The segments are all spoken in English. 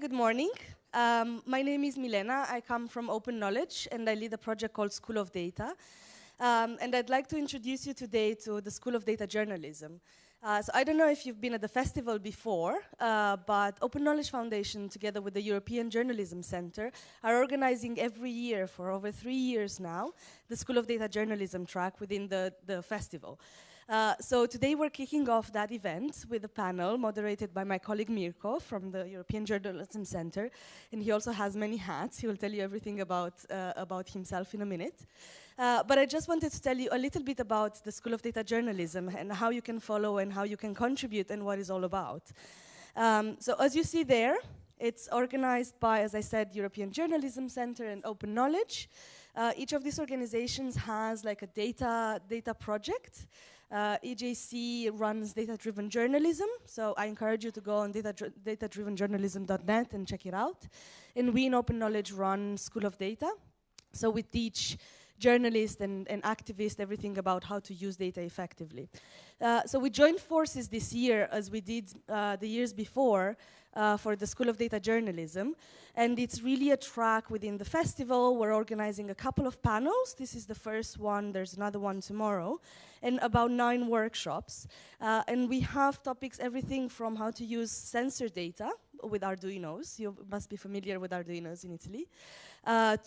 good morning. My name is Milena. I come from Open Knowledge, and I lead a project called School of Data. And I'd like to introduce you today to the School of Data Journalism. So I don't know if you've been at the festival before, but Open Knowledge Foundation, together with the European Journalism Center, are organizing every year for over 3 years now the School of Data Journalism track within the festival. So today we're kicking off that event with a panel moderated by my colleague Mirko from the European Journalism Center, and he also has many hats. He will tell you everything about himself in a minute. But I just wanted to tell you a little bit about the School of Data Journalism and how you can follow and how you can contribute and what it's all about. So as you see there, it's organized by, as I said, European Journalism Center and Open Knowledge. Each of these organizations has like a data project. EJC runs data-driven journalism, so I encourage you to go on datadrivenjournalism.net and check it out. And we in Open Knowledge run School of Data, so we teach journalists and activists everything about how to use data effectively. So we joined forces this year, as we did the years before, for the School of Data Journalism, and it's really a track within the festival. We're organizing a couple of panels. This is the first one, there's another one tomorrow, and about 9 workshops. And we have topics, everything from how to use sensor data with Arduinos, you must be familiar with Arduinos in Italy,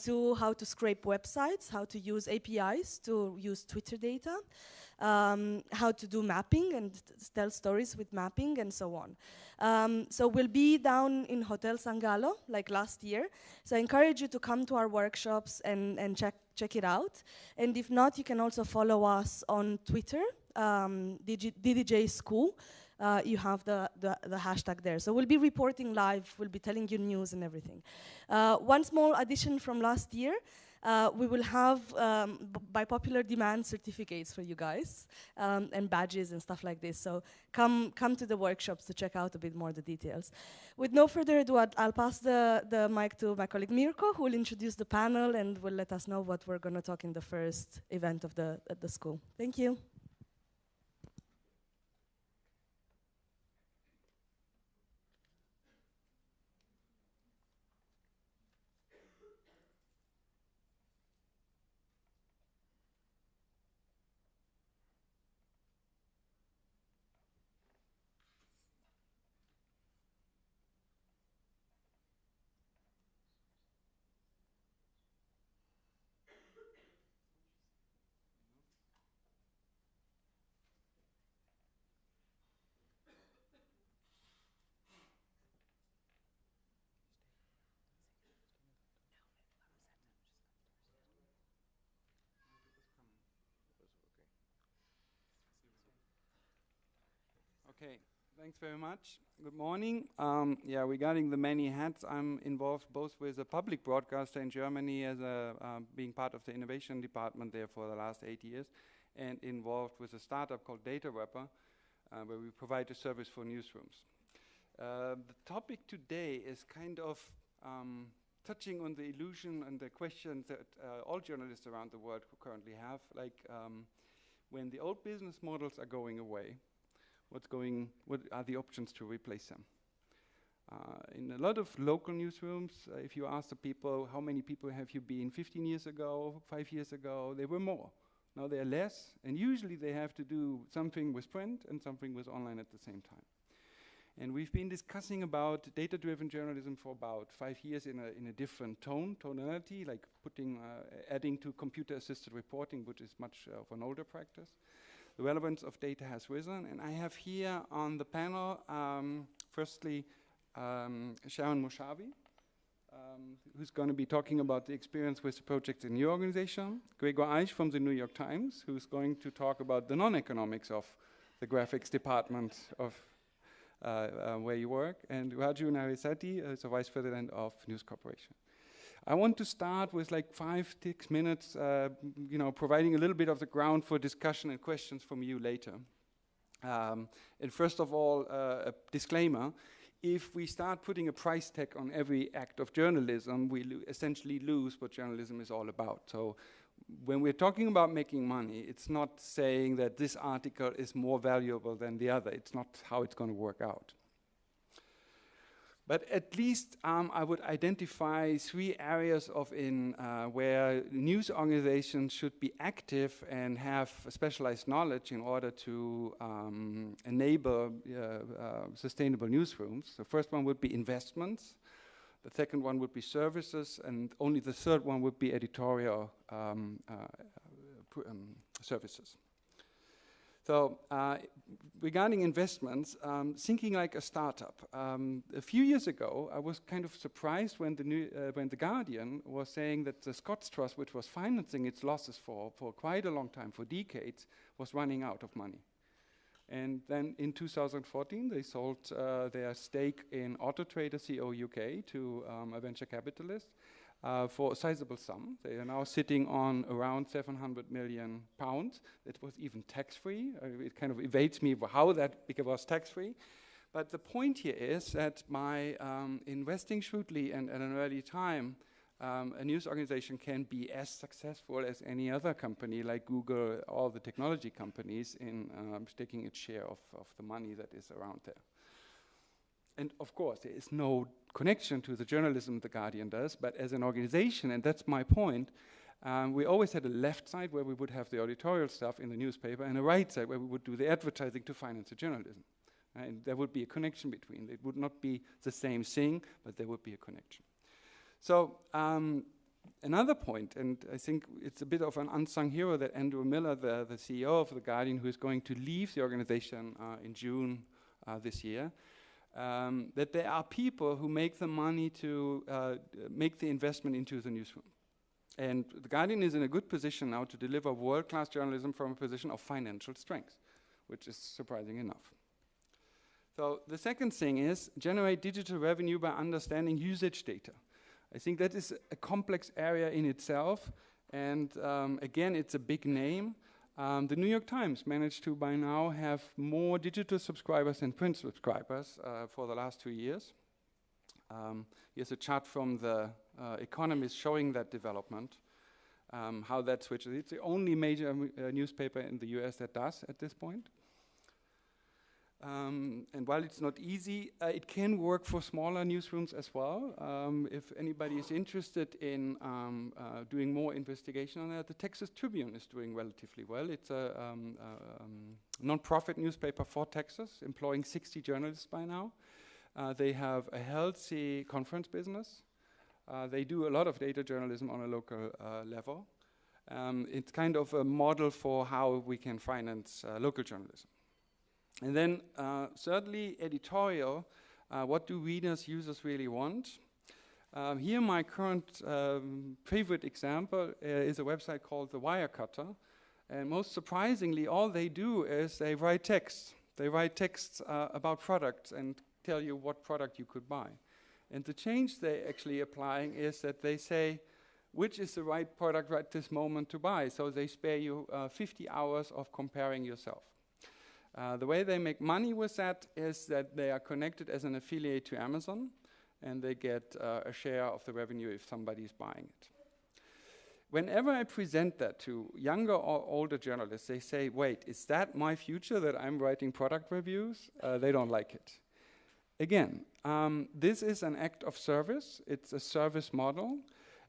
to how to scrape websites, how to use APIs to use Twitter data, how to do mapping and tell stories with mapping, and so on. So we'll be down in Hotel San Gallo, like last year. So I encourage you to come to our workshops and check it out. And if not, you can also follow us on Twitter, DDJ School. You have the hashtag there. So we'll be reporting live, we'll be telling you news and everything. One small addition from last year, we will have, by popular demand, certificates for you guys, and badges and stuff like this. So come to the workshops to check out a bit more the details. With no further ado, I'll pass the mic to my colleague Mirko, who will introduce the panel and will let us know what we're going to talk in the first event of the school. Thank you. Okay, thanks very much. Good morning. Yeah, regarding the many hats, I'm involved both with a public broadcaster in Germany as being part of the innovation department there for the last 8 years, and involved with a startup called Data Wrapper, where we provide a service for newsrooms. The topic today is kind of touching on the illusion and the questions that all journalists around the world currently have, like when the old business models are going away, what are the options to replace them? In a lot of local newsrooms, if you ask the people, how many people have you been 15 years ago, 5 years ago, there were more. Now there are less, and usually they have to do something with print and something with online at the same time. And we've been discussing about data-driven journalism for about 5 years in a different tonality, like adding to computer-assisted reporting, which is much of an older practice. The relevance of data has risen, and I have here on the panel, firstly, Sharon Moshavi, who's going to be talking about the experience with the projects in your organization, Gregor Eich from the New York Times, who's going to talk about the non-economics of the graphics department of where you work, and Raju Narisati is the Vice President of News Corporation. I want to start with like 5-6 minutes, providing a little bit of the ground for discussion and questions from you later. And first of all, a disclaimer. If we start putting a price tag on every act of journalism, we essentially lose what journalism is all about. So when we're talking about making money, it's not saying that this article is more valuable than the other. It's not how it's going to work out. But at least I would identify 3 areas where news organizations should be active and have specialized knowledge in order to enable sustainable newsrooms. The first one would be investments. The second one would be services, and only the third one would be editorial services. So regarding investments, thinking like a startup. A few years ago, I was kind of surprised when the Guardian was saying that the Scots Trust, which was financing its losses for quite a long time, for decades, was running out of money. And then in 2014, they sold their stake in Autotrader CO UK to a venture capitalist for a sizable sum. They are now sitting on around £700 million. It was even tax-free. It kind of evades me how that was tax-free. But the point here is that by investing shrewdly and at an early time, a news organization can be as successful as any other company like Google, all the technology companies, in taking its share of the money that is around there. And of course, there is no connection to the journalism the Guardian does, but as an organization, and that's my point, we always had a left side where we would have the editorial stuff in the newspaper and a right side where we would do the advertising to finance the journalism. And there would be a connection between. It would not be the same thing, but there would be a connection. So another point, and I think it's a bit of an unsung hero, that Andrew Miller, the CEO of The Guardian, who is going to leave the organization in June this year, that there are people who make the money to make the investment into the newsroom. And The Guardian is in a good position now to deliver world-class journalism from a position of financial strength, which is surprising enough. So the second thing is generate digital revenue by understanding usage data. I think that is a complex area in itself, and again, it's a big name. The New York Times managed to by now have more digital subscribers than print subscribers for the last 2 years. Here's a chart from the Economist showing that development, how that switches. It's the only major newspaper in the US that does at this point. And while it's not easy, it can work for smaller newsrooms as well. If anybody is interested in doing more investigation on that, the Texas Tribune is doing relatively well. It's a non-profit newspaper for Texas, employing 60 journalists by now. They have a healthy conference business. They do a lot of data journalism on a local level. It's kind of a model for how we can finance local journalism. And then thirdly, editorial. What do readers, users really want? Here my current favorite example is a website called The Wirecutter. And most surprisingly, all they do is they write text. They write texts about products and tell you what product you could buy. And the change they're actually applying is that they say, which is the right product right this moment to buy? So they spare you 50 hours of comparing yourself. The way they make money with that is that they are connected as an affiliate to Amazon, and they get a share of the revenue if somebody is buying it. Whenever I present that to younger or older journalists, they say, wait, is that my future, that I'm writing product reviews? They don't like it. Again, this is an act of service. It's a service model.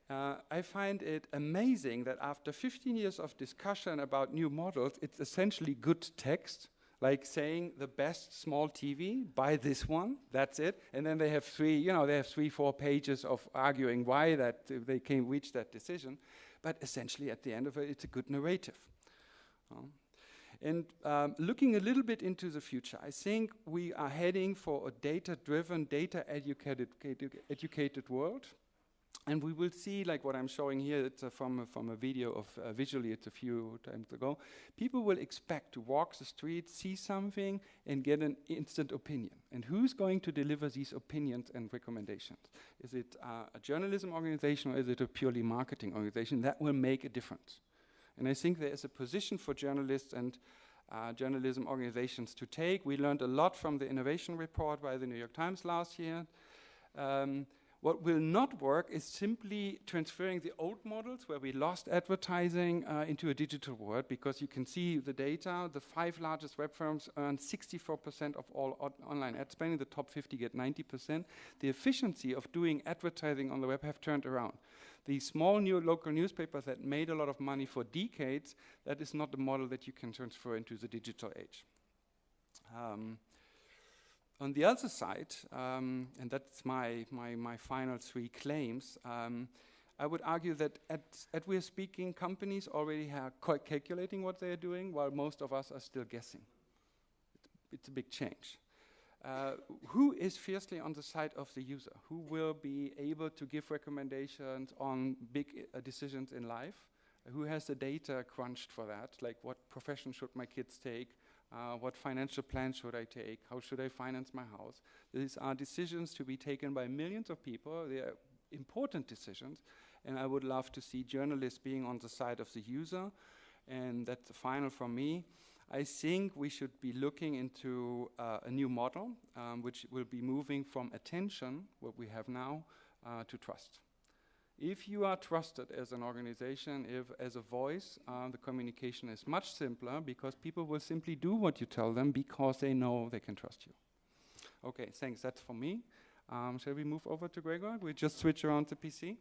I find it amazing that after 15 years of discussion about new models, it's essentially good text, like saying the best small TV, buy this one, that's it. And then they have 3-4 pages of arguing why that they can reach that decision. But essentially, at the end of it, it's a good narrative. And looking a little bit into the future, I think we are heading for a data-driven, data-educated world. And we will see, like what I'm showing here, it's from a video of visually, it's a few times ago. People will expect to walk the street, see something, and get an instant opinion. And who's going to deliver these opinions and recommendations? Is it a journalism organization, or is it a purely marketing organization? That will make a difference. And I think there is a position for journalists and journalism organizations to take. We learned a lot from the innovation report by the New York Times last year. What will not work is simply transferring the old models where we lost advertising into a digital world, because you can see the data. The 5 largest web firms earn 64% of all online ad spending. The top 50 get 90%. The efficiency of doing advertising on the web have turned around. The small new local newspapers that made a lot of money for decades, that is not the model that you can transfer into the digital age. On the other side, and that's my final 3 claims, I would argue that at we're speaking, companies already are calculating what they're doing, while most of us are still guessing. It's a big change. Who is fiercely on the side of the user? Who will be able to give recommendations on big decisions in life? Who has the data crunched for that? Like, what profession should my kids take? What financial plan should I take? How should I finance my house? These are decisions to be taken by millions of people. They are important decisions, and I would love to see journalists being on the side of the user. And that's the final from me. I think we should be looking into a new model, which will be moving from attention, what we have now, to trust. If you are trusted as an organization, if as a voice, the communication is much simpler, because people will simply do what you tell them because they know they can trust you. Okay, thanks. That's for me. Shall we move over to Gregor? We just switch around the PC.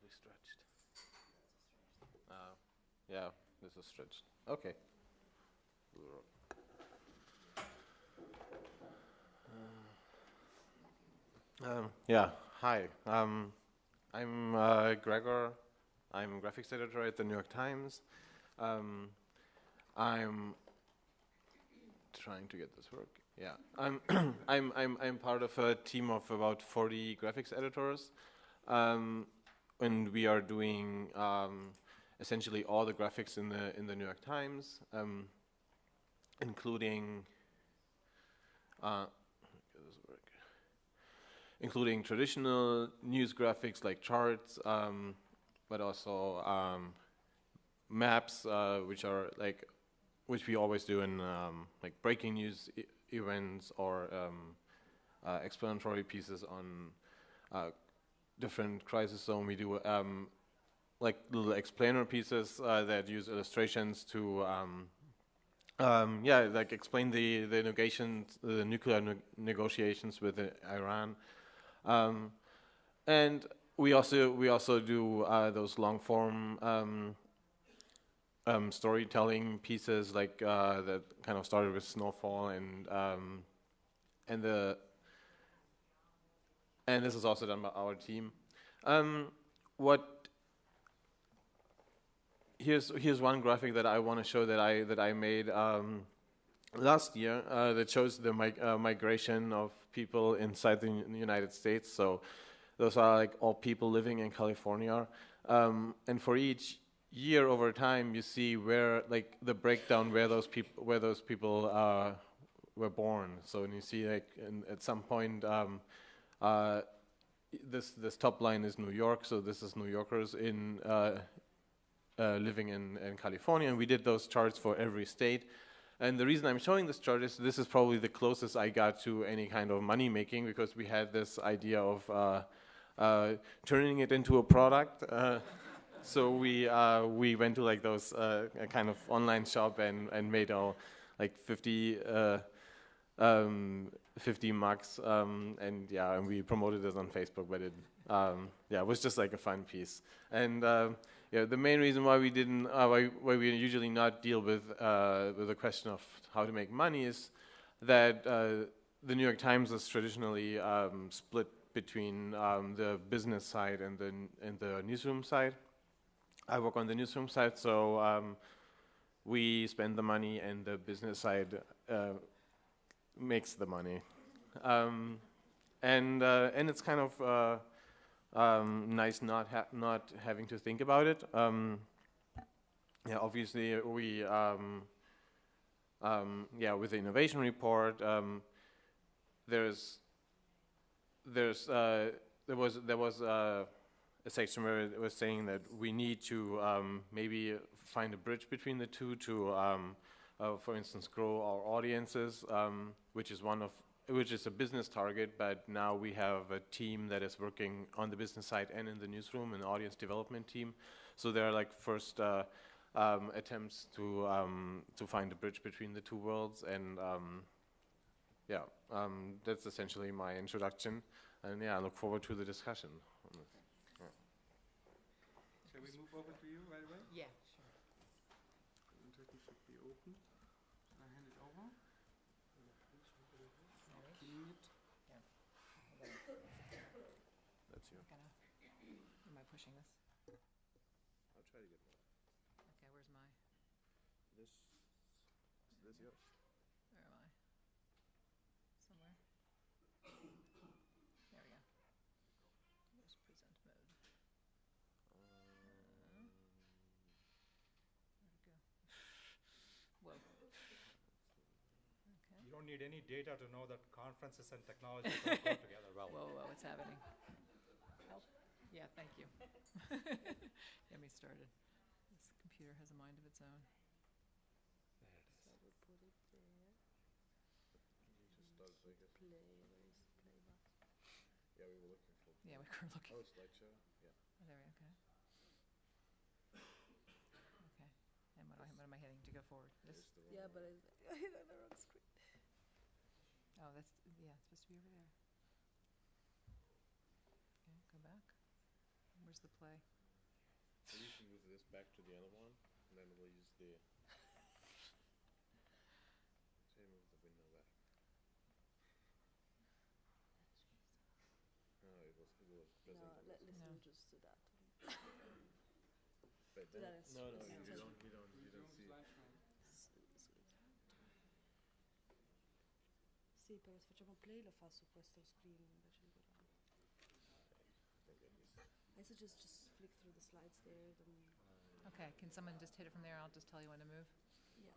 Stretched. Yeah, this is stretched. Okay. Yeah, hi. I'm Gregor. I'm graphics editor at the New York Times. I'm trying to get this work. Yeah, I'm part of a team of about 40 graphics editors. And we are doing essentially all the graphics in the New York Times, including traditional news graphics like charts, but also maps, which we always do in like breaking news events or explanatory pieces on different crisis zone. We do like little explainer pieces that use illustrations to like explain the nuclear negotiations with Iran, and we also do those long form storytelling pieces like that kind of started with Snowfall and this is also done by our team. What here's one graphic that I want to show that I made last year that shows the migration of people inside the United States. So those are like all people living in California, and for each year over time, you see where like the breakdown where those people were born. So when you see like at some point. This top line is New York, so this is New Yorkers in living in California, and we did those charts for every state. And the reason I'm showing this chart is this is probably the closest I got to any kind of money making, because we had this idea of turning it into a product. So we went to like those kind of online shop and made all like 50 mugs, and we promoted it on Facebook, but it was just like a fun piece. And the main reason why we didn't, why we usually not deal with the question of how to make money is that the New York Times is traditionally split between the business side and the newsroom side. I work on the newsroom side, so we spend the money, and the business side makes the money, and it's kind of nice not having to think about it. Obviously we with the innovation report, there was a section where it was saying that we need to maybe find a bridge between the two to for instance, grow our audiences, which is a business target, but now we have a team that is working on the business side and in the newsroom, an audience development team. So there are like first attempts to find a bridge between the two worlds, and that's essentially my introduction. And I look forward to the discussion on this. Shall we move over to you right away? Yeah. The interview should be open. Should I hand it over? That's you. Am I pushing this? I'll try to get more. Okay, where's my? This yours? Where am I? Somewhere. There we go. Where's present mode? Where'd it go? Whoa. Okay. You don't need any data to know that conferences and technology don't go together well. Whoa, what's happening? Help. Yeah, thank you. Get me started. This computer has a mind of its own. So we put it there. Play, where is play button? Yeah, we were looking for. Yeah, we were looking. Oh, slideshow. Yeah. Oh, there we go. Okay. And what am I hitting to go forward? This? Yeah, but I hit on the wrong screen. Oh, that's, yeah, it's supposed to be over there. Okay, go back. Where's the play? Maybe you can move this back to the other one, and then we'll use the. Say move the window back. No, it was present. No, listen, No. just do that. But then, That is- no, it's you not- don't see. Sì, però se facciamo play lo fa su questo screen invece di quello. I suggest just flick through the slides there. Then Okay, can someone just hit it from there? I'll just tell you when to move. yeah.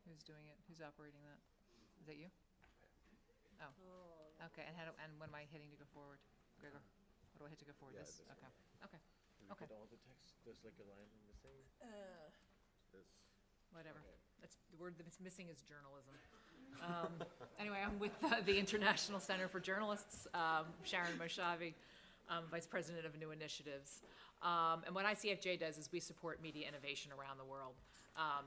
Who's doing it? Who's operating that? Is that you? Oh, Oh, okay, and when am I hitting to go forward? Gregor, what do I hit to go forward? Yeah, This? this Okay, okay, Can we Okay. get all the text? There's like a line missing. This. whatever. That's, the word that's missing is journalism. Anyway, I'm with the International Center for Journalists, Sharon Moshavi, Vice President of New Initiatives. And what ICFJ does is we support media innovation around the world.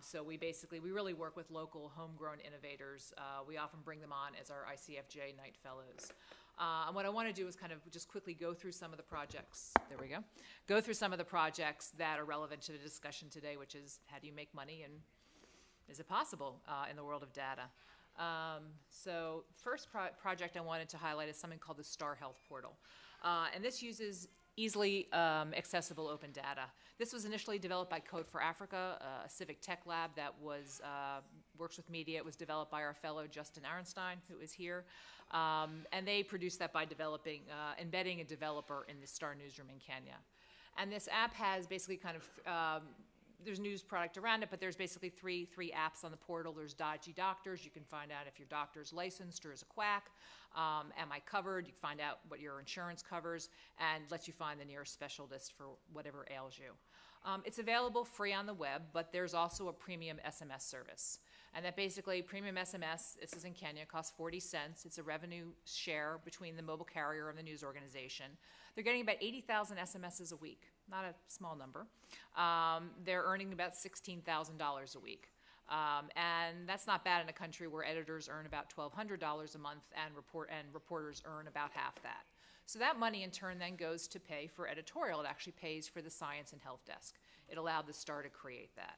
So we really work with local homegrown innovators. We often bring them on as our ICFJ Knight Fellows. And what I want to do is kind of just quickly go through some of the projects. There we go. Go through some of the projects that are relevant to the discussion today, which is how do you make money and is it possible in the world of data? So first project I wanted to highlight is something called the Star Health Portal. And this uses easily accessible open data. This was initially developed by Code for Africa, a civic tech lab that works with media. It was developed by our fellow Justin Aronstein, who is here. And they produced that by embedding a developer in the Star newsroom in Kenya. And this app has basically kind of, there's news product around it, but there's basically three apps on the portal. There's Dodgy Doctors. You can find out if your doctor's licensed or is a quack. Am I covered? You can find out what your insurance covers and lets you find the nearest specialist for whatever ails you. It's available free on the web, but there's also a premium SMS service. And that basically, premium SMS, this is in Kenya, costs 40 cents. It's a revenue share between the mobile carrier and the news organization. They're getting about 80,000 SMSs a week, not a small number. They're earning about $16,000 a week. And that's not bad in a country where editors earn about $1,200 a month and reporters earn about half that. So that money in turn then goes to pay for editorial. It actually pays for the science and health desk. It allowed the Star to create that.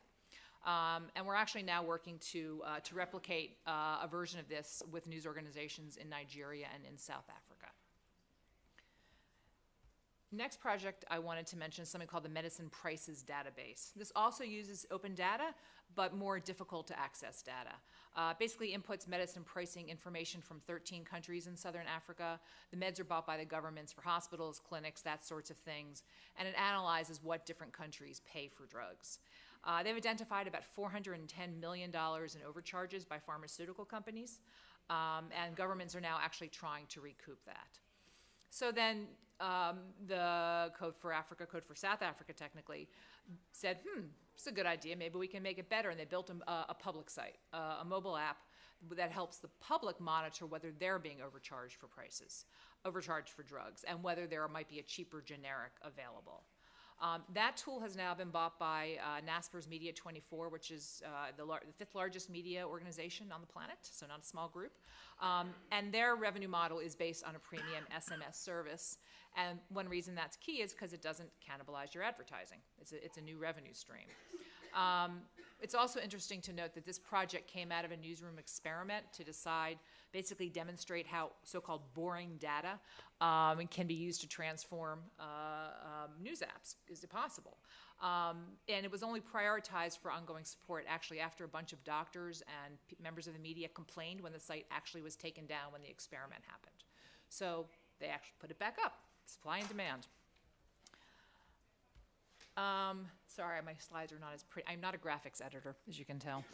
And we're actually now working to replicate a version of this with news organizations in Nigeria and in South Africa. Next project I wanted to mention is something called the Medicine Prices Database. This also uses open data, but more difficult to access data. Basically inputs medicine pricing information from 13 countries in Southern Africa. The meds are bought by the governments for hospitals, clinics, that sorts of things. And it analyzes what different countries pay for drugs. They've identified about $410 million in overcharges by pharmaceutical companies, and governments are now actually trying to recoup that. So then the Code for South Africa technically, said, it's a good idea, maybe we can make it better, and they built a public site, a mobile app that helps the public monitor whether they're being overcharged for drugs, and whether there might be a cheaper generic available. That tool has now been bought by NASPER's Media 24, which is the fifth largest media organization on the planet, so not a small group. And their revenue model is based on a premium SMS service. And one reason that's key is because it doesn't cannibalize your advertising. It's a new revenue stream. It's also interesting to note that this project came out of a newsroom experiment to basically demonstrate how so-called boring data can be used to transform news apps. Is it possible? And it was only prioritized for ongoing support actually after a bunch of doctors and members of the media complained when the site actually was taken down when the experiment happened. So they actually put it back up, supply and demand. Sorry, my slides are not as pretty. I'm not a graphics editor, as you can tell.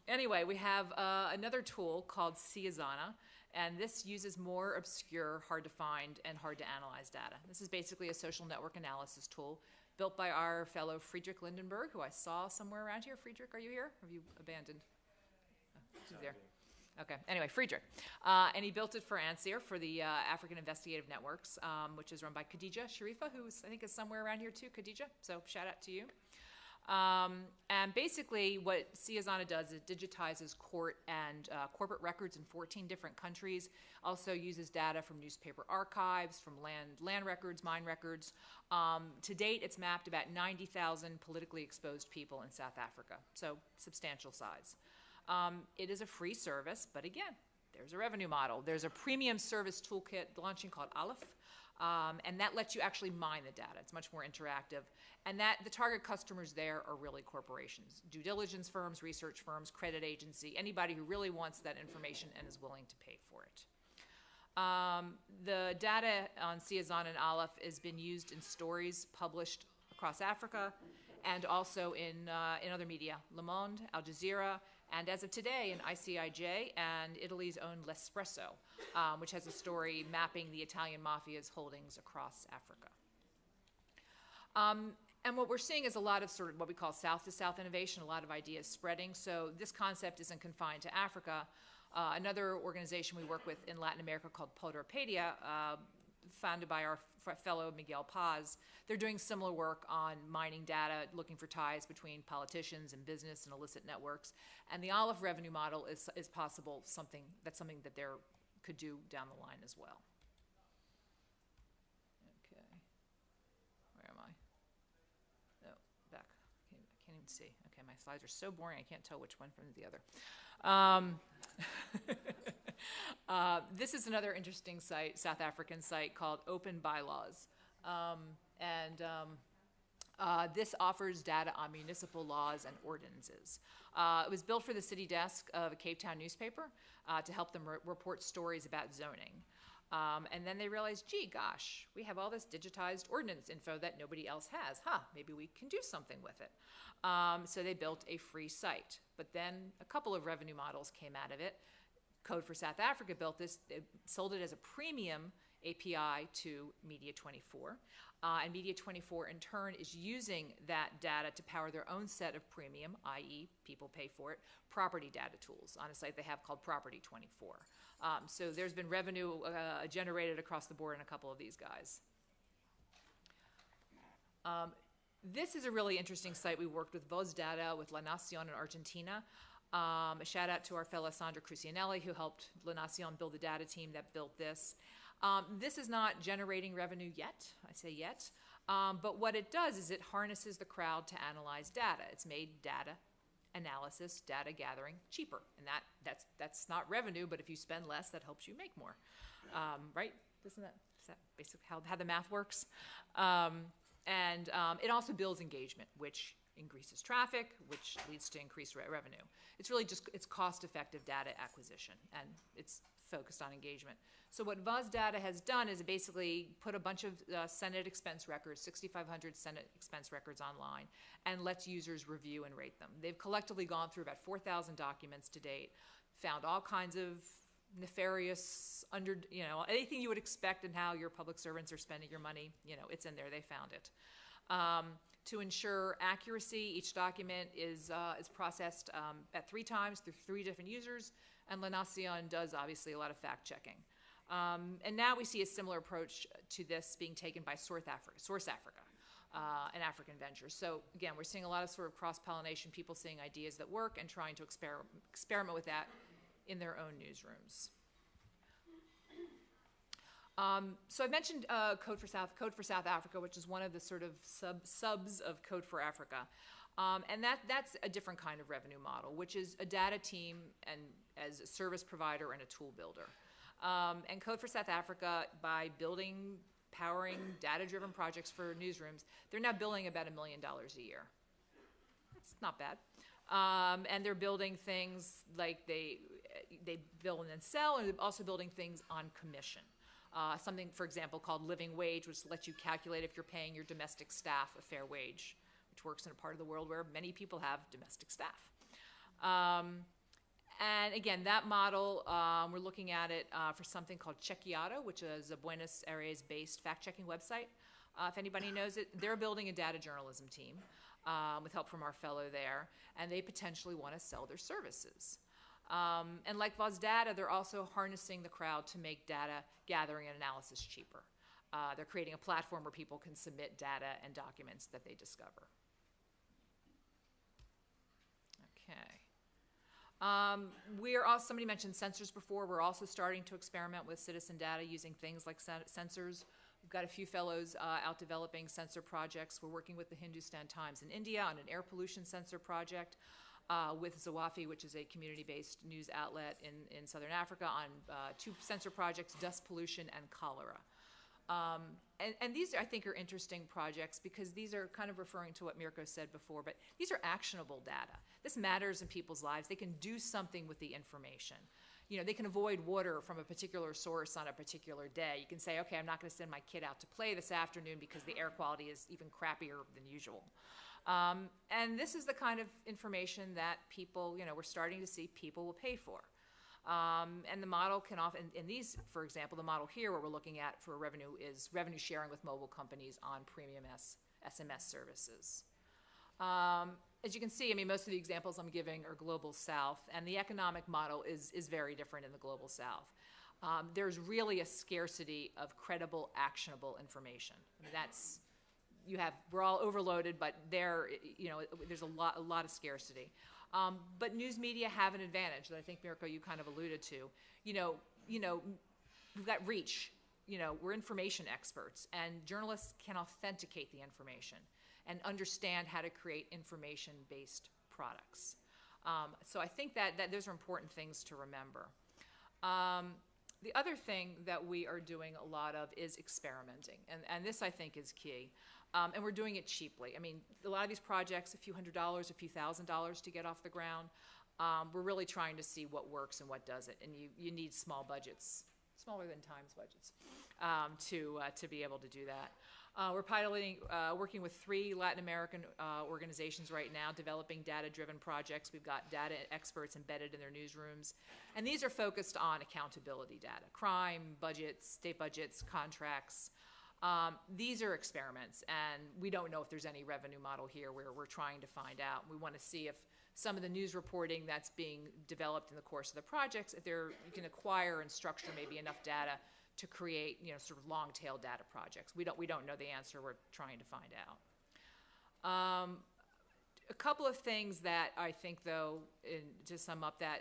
Anyway, we have another tool called Ciazana, and this uses more obscure, hard to find, and hard to analyze data. This is basically a social network analysis tool built by our fellow Friedrich Lindenberg, who I saw somewhere around here. Friedrich, are you here? Have you abandoned? Oh, he's there. Okay, anyway, Friedrich. And he built it for ANSIR, for the African Investigative Networks, which is run by Khadija Sharifa, who I think is somewhere around here too, Khadija, so shout out to you. And basically what Ciazana does is it digitizes court and corporate records in 14 different countries, also uses data from newspaper archives, from land records, mine records. To date, it's mapped about 90,000 politically exposed people in South Africa, so substantial size. It is a free service, but again, there's a revenue model. There's a premium service toolkit launching called Aleph, and that lets you actually mine the data. It's much more interactive. And the target customers there are really corporations, due diligence firms, research firms, credit agency, anybody who really wants that information and is willing to pay for it. The data on Ciazana and Aleph has been used in stories published across Africa and also in other media, Le Monde, Al Jazeera, and as of today in ICIJ and Italy's own L'Espresso, which has a story mapping the Italian mafia's holdings across Africa. And what we're seeing is a lot of sort of what we call south-to-south innovation, a lot of ideas spreading. So this concept isn't confined to Africa. Another organization we work with in Latin America called Podorpedia, founded by our fellow Miguel Paz, they're doing similar work on mining data, looking for ties between politicians and business and illicit networks. And the Aleph revenue model is possible, something that they could do down the line as well. Okay, where am I? No, back. I can't even see. Okay, my slides are so boring I can't tell which one from the other. This is another interesting site, South African site called Open Bylaws. This offers data on municipal laws and ordinances. It was built for the city desk of a Cape Town newspaper to help them report stories about zoning. And then they realized, gee, gosh, we have all this digitized ordinance info that nobody else has. Maybe we can do something with it. So they built a free site. But then a couple of revenue models came out of it. Code for South Africa built this, they sold it as a premium API to Media24. And Media24 in turn is using that data to power their own set of premium, i.e. people pay for it, property data tools on a site they have called Property24. So there's been revenue generated across the board in a couple of these guys. This is a really interesting site. We worked with Voz Data, with La Nacion in Argentina. A shout out to our fellow Sandra Crucianelli, who helped La Nacion build the data team that built this. This is not generating revenue yet, I say yet, but what it does is it harnesses the crowd to analyze data. It's made data analysis, data gathering cheaper, and that's not revenue, but if you spend less, that helps you make more, right? Is that basically how the math works? It also builds engagement, which increases traffic, which leads to increased revenue. It's really just, it's cost-effective data acquisition, and it's focused on engagement. So what Voz Data has done is it basically put a bunch of Senate expense records, 6,500 Senate expense records online, and lets users review and rate them. They've collectively gone through about 4,000 documents to date, found all kinds of nefarious, anything you would expect in how your public servants are spending your money, it's in there, they found it. To ensure accuracy, each document is processed at 3 times through 3 different users, and La Nacion does obviously a lot of fact checking. And now we see a similar approach to this being taken by Source Africa, an African venture. So again, we're seeing a lot of sort of cross-pollination, people seeing ideas that work and trying to experiment with that in their own newsrooms. So I mentioned Code for South Africa, which is one of the sort of subs of Code for Africa. And that's a different kind of revenue model, which is a data team and as a service provider and a tool builder. And Code for South Africa, by powering data-driven projects for newsrooms, they're now billing about $1 million a year. That's not bad. And they're building things like they build and then sell, and they're also building things on commission. Something, for example, called living wage, which lets you calculate if you're paying your domestic staff a fair wage, which works in a part of the world where many people have domestic staff. And again, that model, we're looking at it for something called Chequeado, which is a Buenos Aires-based fact-checking website. If anybody knows it, they're building a data journalism team with help from our fellow there, and they potentially want to sell their services. And like Voz Data, they're also harnessing the crowd to make data gathering and analysis cheaper. They're creating a platform where people can submit data and documents that they discover. Okay. Somebody mentioned sensors before. We're also starting to experiment with citizen data using things like sensors. We've got a few fellows out developing sensor projects. We're working with the Hindustan Times in India on an air pollution sensor project. With Zawafi, which is a community-based news outlet in Southern Africa, on 2 sensor projects, dust pollution and cholera. And these, I think, are interesting projects because these are kind of referring to what Mirko said before, but these are actionable data. This matters in people's lives. They can do something with the information. They can avoid water from a particular source on a particular day. You can say, okay, I'm not going to send my kid out to play this afternoon because the air quality is even crappier than usual. And this is the kind of information that people, we're starting to see people will pay for. And the model can often, in these, for example, the model here where we're looking at for revenue is revenue sharing with mobile companies on premium SMS services. As you can see, most of the examples I'm giving are Global South, and the economic model is very different in the Global South. There's really a scarcity of credible, actionable information. We're all overloaded, but there's a lot of scarcity. But news media have an advantage that I think, Mirko, you kind of alluded to. We've got reach. We're information experts, and journalists can authenticate the information and understand how to create information-based products. So I think that those are important things to remember. The other thing that we are doing a lot of is experimenting, and this I think is key. And we're doing it cheaply. I mean, a lot of these projects, a few $100s, a few $1,000s to get off the ground. We're really trying to see what works and what doesn't, and you need small budgets, smaller than Times budgets, to be able to do that. We're piloting, working with 3 Latin American organizations right now, developing data-driven projects. We've got data experts embedded in their newsrooms, and these are focused on accountability data, crime, budgets, state budgets, contracts. These are experiments, and we don't know if there's any revenue model here where we're trying to find out. We want to see if some of the news reporting that's being developed in the course of the projects, if you can acquire and structure maybe enough data to create, sort of long-tail data projects. We don't know the answer. We're trying to find out. A couple of things that I think, though, to sum up that,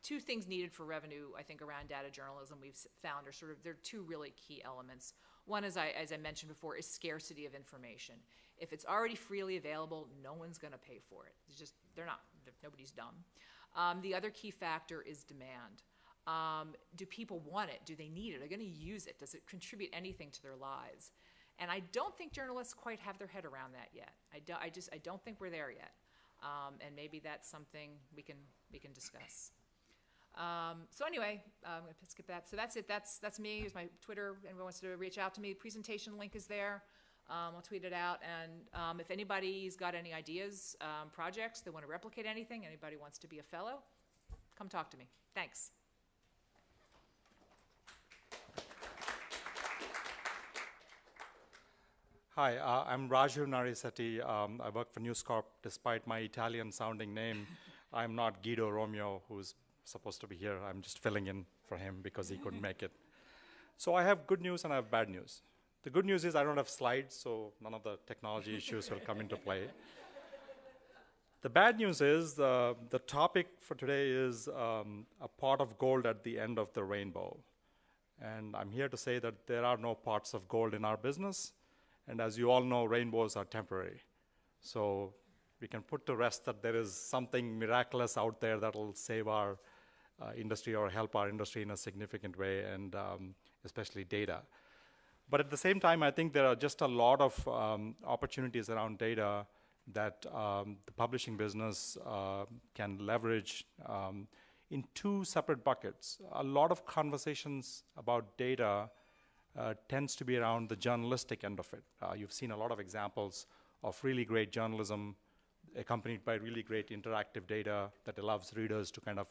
2 things needed for revenue, I think, around data journalism we've found are there are 2 really key elements. One, as I mentioned before, is scarcity of information. If it's already freely available, no one's going to pay for it. It's just, nobody's dumb. The other key factor is demand. Do people want it? Do they need it? Are they going to use it? Does it contribute anything to their lives? And I don't think journalists quite have their head around that yet. I don't think we're there yet. And maybe that's something we can discuss. So anyway, I'm going to skip that. So that's it. That's me. Here's my Twitter. Anyone wants to reach out to me, the presentation link is there. I'll tweet it out. And if anybody's got any ideas, projects, they want to replicate anything, anybody wants to be a fellow, come talk to me. Thanks. Hi, I'm Raju Narisetti. I work for News Corp. Despite my Italian-sounding name, I'm not Guido Romeo, who's supposed to be here. I'm just filling in for him because he couldn't make it. So I have good news and I have bad news. The good news is I don't have slides, so none of the technology issues will come into play. The bad news is the topic for today is a pot of gold at the end of the rainbow. And I'm here to say that there are no pots of gold in our business. And as you all know, rainbows are temporary. So we can put to rest that there is something miraculous out there that will save our industry or help our industry in a significant way, and especially data. But at the same time, I think there are just a lot of opportunities around data that the publishing business can leverage in 2 separate buckets. A lot of conversations about data tends to be around the journalistic end of it. You've seen a lot of examples of really great journalism accompanied by really great interactive data that allows readers to kind of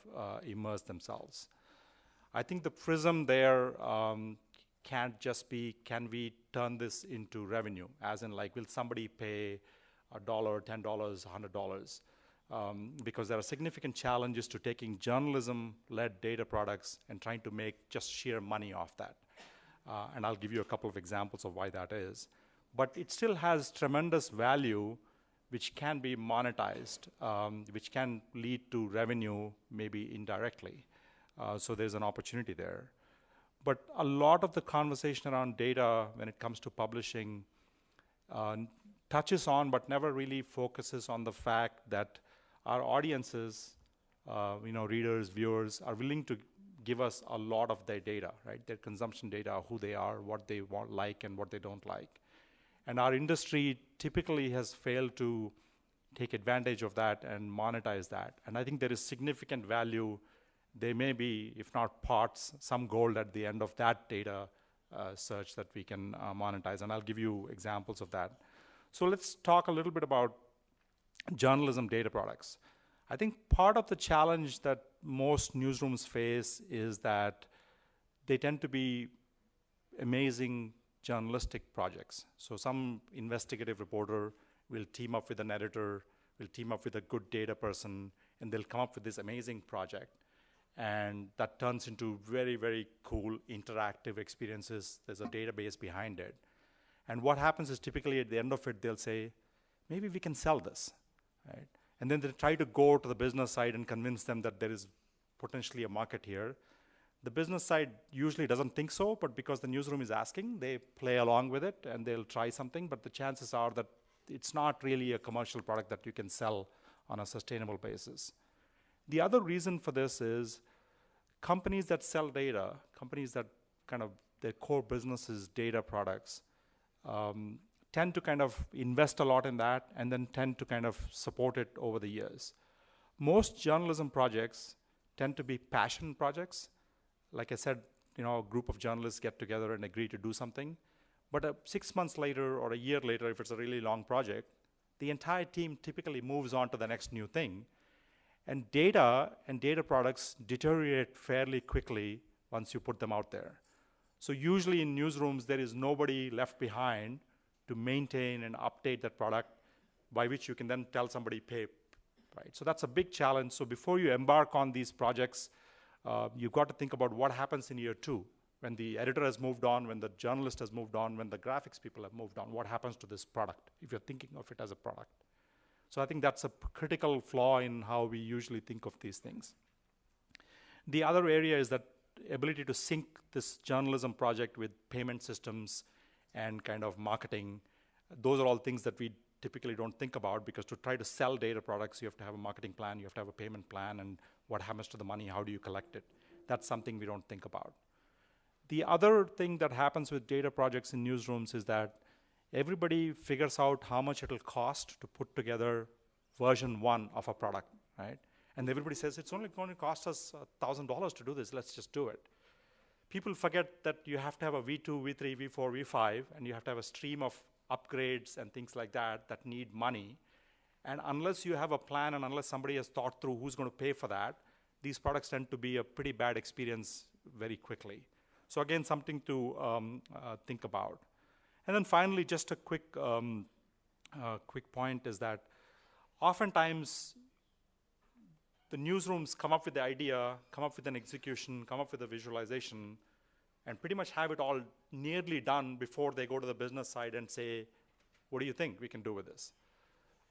immerse themselves. I think the prism there can't just be, can we turn this into revenue? As in, like, will somebody pay $1, $10, $100? Because there are significant challenges to taking journalism-led data products and trying to make just sheer money off that. And I'll give you a couple of examples of why that is. But it still has tremendous value which can be monetized, which can lead to revenue, maybe indirectly. So there's an opportunity there. But a lot of the conversation around data when it comes to publishing touches on but never really focuses on the fact that our audiences, readers, viewers, are willing to give us a lot of their data, right? Their consumption data, who they are, what they like and what they don't like. And our industry typically has failed to take advantage of that and monetize that. And I think there is significant value. There may be, if not parts, some gold at the end of that data search that we can monetize. And I'll give you examples of that. So let's talk a little bit about journalism data products. I think part of the challenge that most newsrooms face is that they tend to be amazing journalistic projects. So some investigative reporter will team up with an editor, will team up with a good data person, and they'll come up with this amazing project. And that turns into very, very cool interactive experiences. There's a database behind it. And what happens is typically at the end of it, they'll say, maybe we can sell this, right? And then they try to go to the business side and convince them that there is potentially a market here. The business side usually doesn't think so, but because the newsroom is asking, they play along with it and they'll try something, but the chances are that it's not really a commercial product that you can sell on a sustainable basis. The other reason for this is companies that sell data, companies that kind of their core business is data products, tend to kind of invest a lot in that and then tend to kind of support it over the years. Most journalism projects tend to be passion projects. Like I said, a group of journalists get together and agree to do something. But 6 months later or a year later, if it's a really long project, the entire team typically moves on to the next new thing. And data products deteriorate fairly quickly once you put them out there. So usually in newsrooms, there is nobody left behind to maintain and update that product, by which you can then tell somebody, pay, right? So that's a big challenge. So before you embark on these projects, you've got to think about what happens in year 2, when the editor has moved on, when the journalist has moved on, when the graphics people have moved on. What happens to this product, if you're thinking of it as a product? So I think that's a critical flaw in how we usually think of these things. The other area is that ability to sync this journalism project with payment systems and kind of marketing. Those are all things that we typically don't think about, because to try to sell data products, you have to have a marketing plan, you have to have a payment plan, and what happens to the money, how do you collect it? That's something we don't think about. The other thing that happens with data projects in newsrooms is that everybody figures out how much it'll cost to put together version 1 of a product, right? And everybody says, it's only going to cost us $1,000 to do this, let's just do it. People forget that you have to have a V2, V3, V4, V5, and you have to have a stream of upgrades and things like that that need money. And unless you have a plan and unless somebody has thought through who's going to pay for that, these products tend to be a pretty bad experience very quickly. So again, something to think about. And then finally, just a quick point is that oftentimes the newsrooms come up with the idea, come up with an execution, come up with a visualization, and pretty much have it all nearly done before they go to the business side and say, what do you think we can do with this?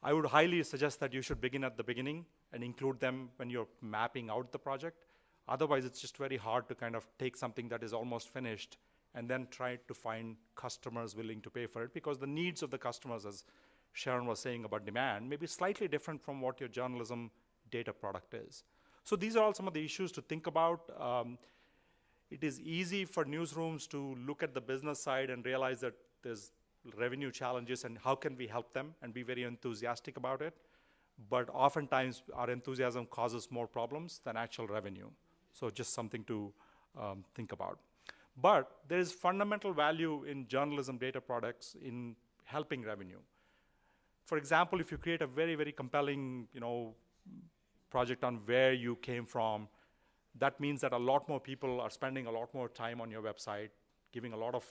I would highly suggest that you should begin at the beginning and include them when you're mapping out the project. Otherwise, it's just very hard to kind of take something that is almost finished and then try to find customers willing to pay for it, because the needs of the customers, as Sharon was saying about demand, may be slightly different from what your journalism data product is. So these are all some of the issues to think about. It is easy for newsrooms to look at the business side and realize that there's revenue challenges and how can we help them and be very enthusiastic about it. But oftentimes our enthusiasm causes more problems than actual revenue. So just something to think about. But there is fundamental value in journalism data products in helping revenue. For example, if you create a very, very compelling, project on where you came from, that means that a lot more people are spending a lot more time on your website, giving a lot of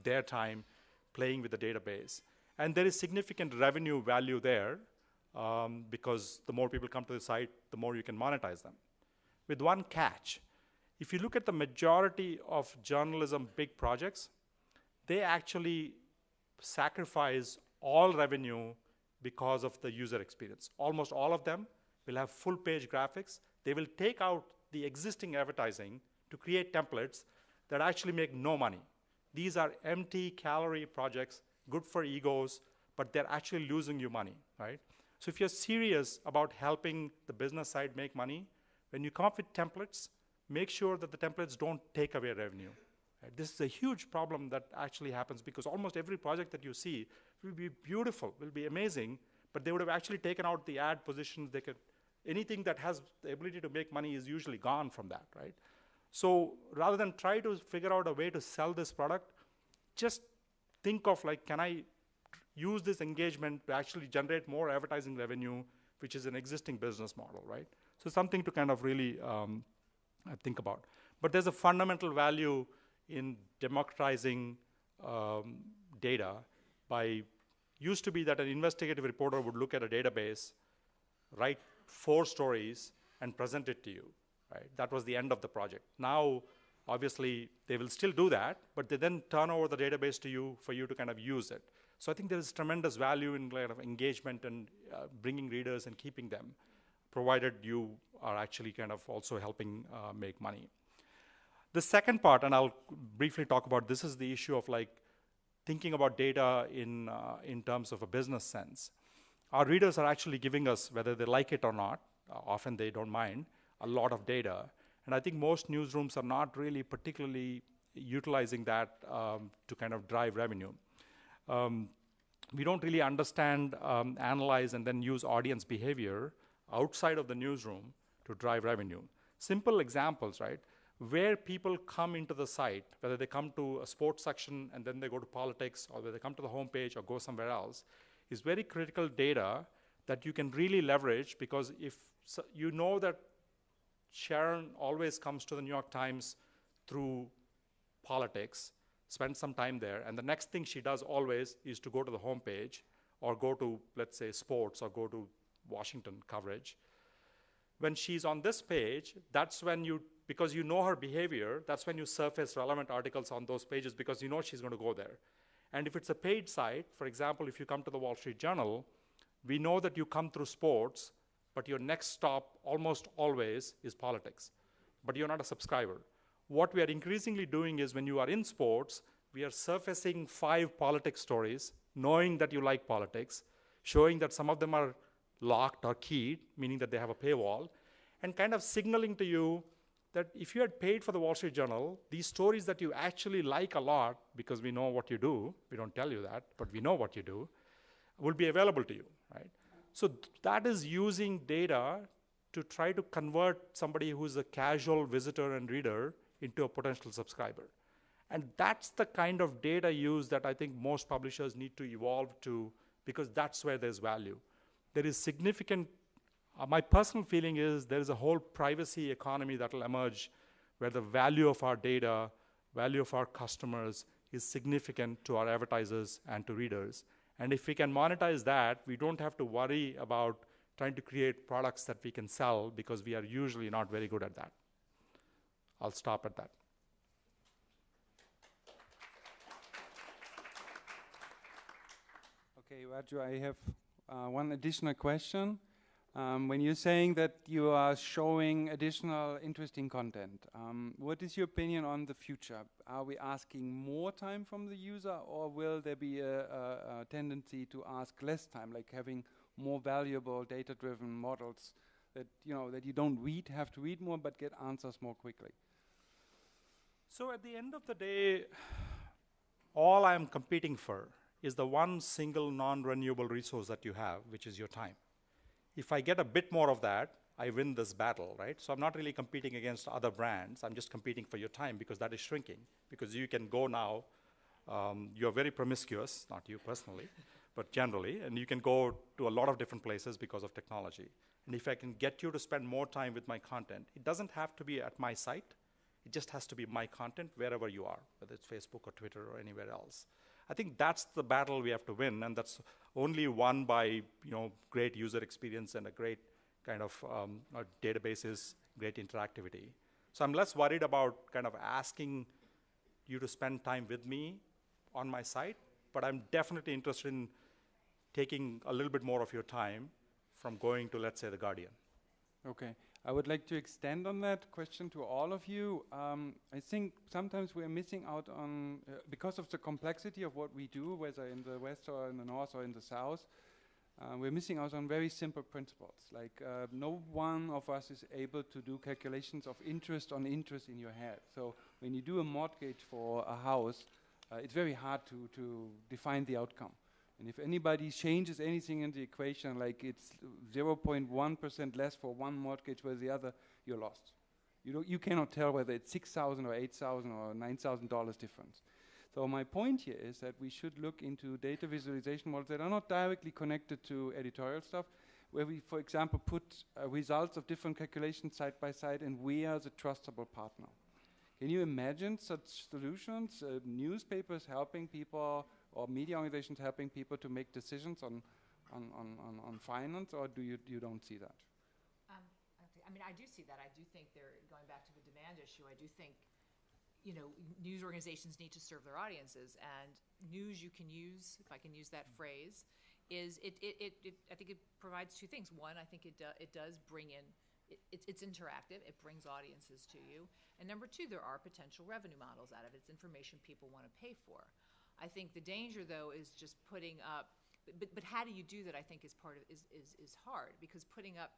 their time playing with the database. And there is significant revenue value there because the more people come to the site, the more you can monetize them. With one catch, if you look at the majority of journalism big projects, they actually sacrifice all revenue because of the user experience. Almost all of them will have full page graphics. They will take out the existing advertising to create templates that actually make no money. These are empty calorie projects, good for egos, but they're actually losing you money, right? So if you're serious about helping the business side make money, when you come up with templates, make sure that the templates don't take away revenue. Right? This is a huge problem that actually happens because almost every project that you see will be beautiful, will be amazing, but they would have actually taken out the ad positions. They could, anything that has the ability to make money is usually gone from that, right? So rather than try to figure out a way to sell this product, just think of like, can I use this engagement to actually generate more advertising revenue, which is an existing business model, right? So something to kind of really think about. But there's a fundamental value in democratizing data by, used to be that an investigative reporter would look at a database, write 4 stories, and present it to you, right? That was the end of the project. Now, obviously, they will still do that, but they then turn over the database to you for you to kind of use it. So I think there is tremendous value in kind of engagement and bringing readers and keeping them, provided you are actually kind of also helping make money. The second part, and I'll briefly talk about this, is the issue of like thinking about data in terms of a business sense. Our readers are actually giving us, whether they like it or not, often they don't mind, a lot of data. And I think most newsrooms are not really particularly utilizing that to kind of drive revenue. We don't really understand, analyze, and then use audience behavior outside of the newsroom to drive revenue. Simple examples, right? Where people come into the site, whether they come to a sports section and then they go to politics, or whether they come to the homepage or go somewhere else, is very critical data that you can really leverage, because if you know that Sharon always comes to the New York Times through politics, spends some time there, and the next thing she does always is to go to the homepage or go to, let's say, sports or go to Washington coverage. When she's on this page, that's when you, because you know her behavior, that's when you surface relevant articles on those pages because you know she's going to go there. And if it's a paid site, for example, if you come to the Wall Street Journal, we know that you come through sports, but your next stop almost always is politics. But you're not a subscriber. What we are increasingly doing is when you are in sports, we are surfacing 5 politics stories, knowing that you like politics, showing that some of them are locked or keyed, meaning that they have a paywall, and kind of signaling to you that if you had paid for the Wall Street Journal, these stories that you actually like a lot, because we know what you do, we don't tell you that, but we know what you do, will be available to you, right? So that is using data to try to convert somebody who's a casual visitor and reader into a potential subscriber. And that's the kind of data use that I think most publishers need to evolve to, because that's where there's value. There is significant, my personal feeling is there is a whole privacy economy that will emerge where the value of our data, value of our customers is significant to our advertisers and to readers. And if we can monetize that, we don't have to worry about trying to create products that we can sell, because we are usually not very good at that. I'll stop at that. Okay, Raju, I have one additional question. When you're saying that you are showing additional interesting content, what is your opinion on the future? Are we asking more time from the user, or will there be a tendency to ask less time, like having more valuable data-driven models that you don't have to read more, but get answers more quickly? So at the end of the day, all I'm competing for is the one single non-renewable resource that you have, which is your time. If I get a bit more of that, I win this battle, right? So I'm not really competing against other brands. I'm just competing for your time, because that is shrinking. Because you can go now, you're very promiscuous, not you personally, but generally, and you can go to a lot of different places because of technology. And if I can get you to spend more time with my content, it doesn't have to be at my site. It just has to be my content wherever you are, whether it's Facebook or Twitter or anywhere else. I think that's the battle we have to win, and that's only won by great user experience and a great kind of databases, great interactivity. So I'm less worried about kind of asking you to spend time with me on my site, but I'm definitely interested in taking a little bit more of your time from going to, let's say, The Guardian. Okay. I would like to extend on that question to all of you. I think sometimes we're missing out on, because of the complexity of what we do, whether in the West or in the North or in the South, we're missing out on very simple principles. Like no one of us is able to do calculations of interest on interest in your head. So when you do a mortgage for a house, it's very hard to define the outcome. And if anybody changes anything in the equation, like it's 0.1% less for one mortgage versus the other, you're lost. You cannot tell whether it's $6,000 or $8,000 or $9,000 difference. So my point here is that we should look into data visualization models that are not directly connected to editorial stuff, where we, for example, put results of different calculations side by side, and we are the trustable partner. Can you imagine such solutions? Newspapers helping people, or media organizations helping people to make decisions on finance, or you don't see that? I mean, I do see that. I do think they're going back to the demand issue. I do think, news organizations need to serve their audiences, and news you can use, if I can use that phrase, is I think it provides two things. One, I think it does bring in, it's interactive. It brings audiences to you. And number two, there are potential revenue models out of it. It's information people want to pay for. I think the danger, though, is just putting up. But how do you do that? I think is hard, because putting up,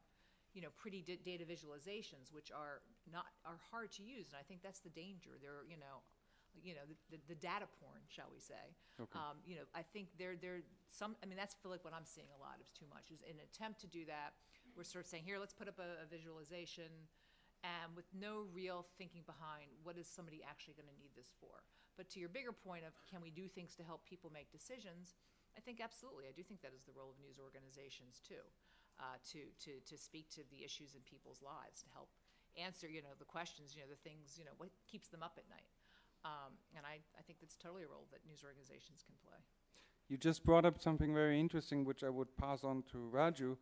pretty data visualizations, which are hard to use, and I think that's the danger. They're, the data porn, shall we say? Okay. I think that's feel like what I'm seeing a lot is too much. Is in an attempt to do that, we're sort of saying, here, let's put up a visualization, and with no real thinking behind what is somebody actually going to need this for. But to your bigger point of can we do things to help people make decisions, I think absolutely. I do think that is the role of news organizations too, to speak to the issues in people's lives, to help answer, the questions, the things, what keeps them up at night. And I think that's totally a role that news organizations can play. You just brought up something very interesting, which I would pass on to Raju,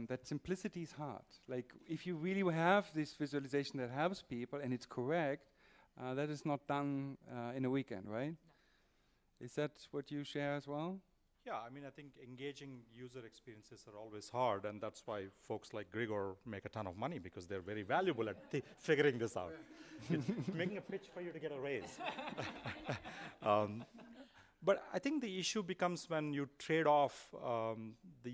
that simplicity is hard. Like, if you really have this visualization that helps people and it's correct, that is not done in a weekend, right? No. Is that what you share as well? Yeah, I mean, I think engaging user experiences are always hard, and that's why folks like Grigor make a ton of money, because they're very valuable at figuring this out. It's making a pitch for you to get a raise. But I think the issue becomes when you trade off the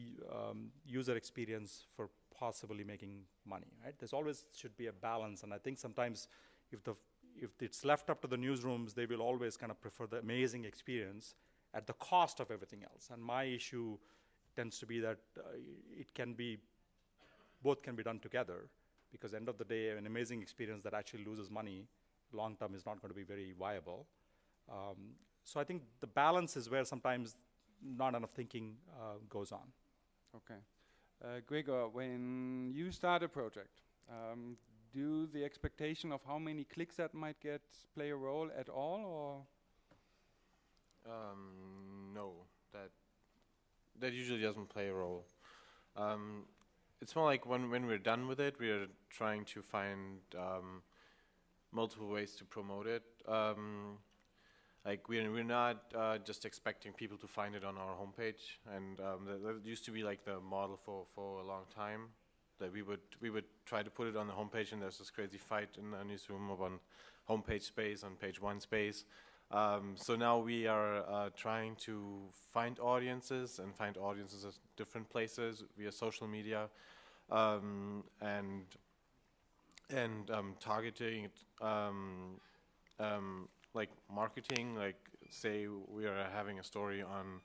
user experience for possibly making money, right? There's always should be a balance, and I think sometimes if it's left up to the newsrooms, they will always kind of prefer the amazing experience at the cost of everything else. And my issue tends to be that both can be done together, because end of the day, an amazing experience that actually loses money long term is not going to be very viable. So I think the balance is where sometimes not enough thinking goes on. Okay. Gregor, when you start a project, do the expectation of how many clicks that might get play a role at all, or? No, that usually doesn't play a role. It's more like when we're done with it, we're trying to find multiple ways to promote it. Like we're not just expecting people to find it on our homepage, and that used to be like the model for a long time. That we would try to put it on the homepage, and there's this crazy fight in the newsroom on homepage space, on page one space. So now we are trying to find audiences and find audiences at different places via social media, and targeting, like marketing. Like, say we are having a story on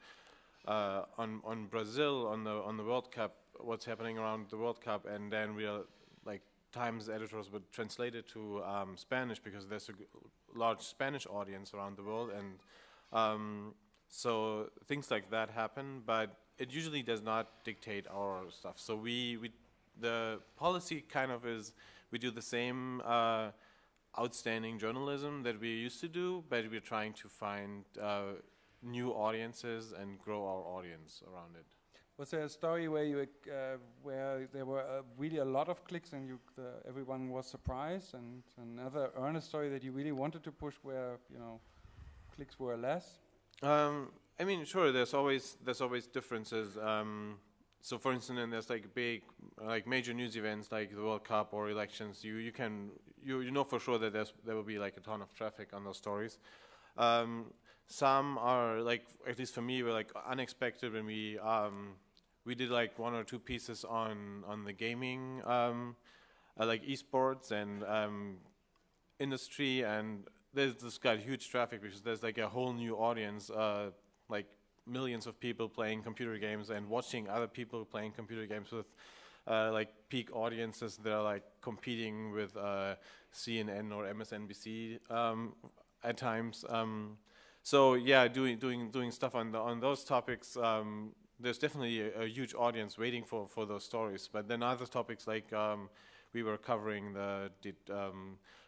Brazil on the World Cup, what's happening around the World Cup, and then we are like Times editors would translate it to Spanish, because there's a large Spanish audience around the world, and so things like that happen, but it usually does not dictate our stuff. So the policy kind of is we do the same outstanding journalism that we used to do, but we're trying to find new audiences and grow our audience around it. Was there a story where where there were really a lot of clicks and everyone was surprised, and another earnest story that you really wanted to push where clicks were less? I mean, sure. There's always differences. So, for instance, there's like big, like major news events like the World Cup or elections. You know for sure that there will be like a ton of traffic on those stories. Some are like, at least for me, were like unexpected when we did like one or two pieces on the gaming, like esports and industry, and this got huge traffic because there's like a whole new audience, like millions of people playing computer games and watching other people playing computer games with like peak audiences that are like competing with CNN or MSNBC at times. So yeah, doing stuff on those topics. There's definitely a huge audience waiting for those stories. But then other topics like we were covering the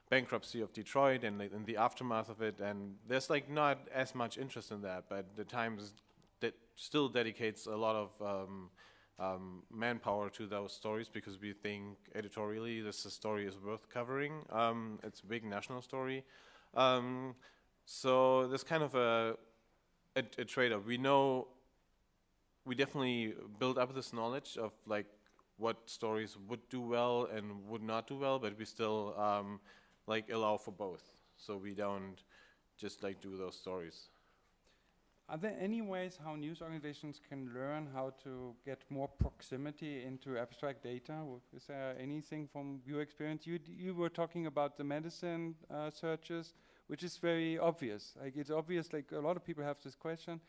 bankruptcy of Detroit and the aftermath of it, and there's like not as much interest in that. But the Times that still dedicates a lot of manpower to those stories because we think editorially this story is worth covering. It's a big national story. So there's kind of a trade-off. We definitely build up this knowledge of like what stories would do well and would not do well, but we still like allow for both. So we don't just like do those stories. Are there any ways how news organizations can learn how to get more proximity into abstract data? Is there anything from your experience? You were talking about the medicine searches, which is very obvious. Like it's obvious, like a lot of people have this question,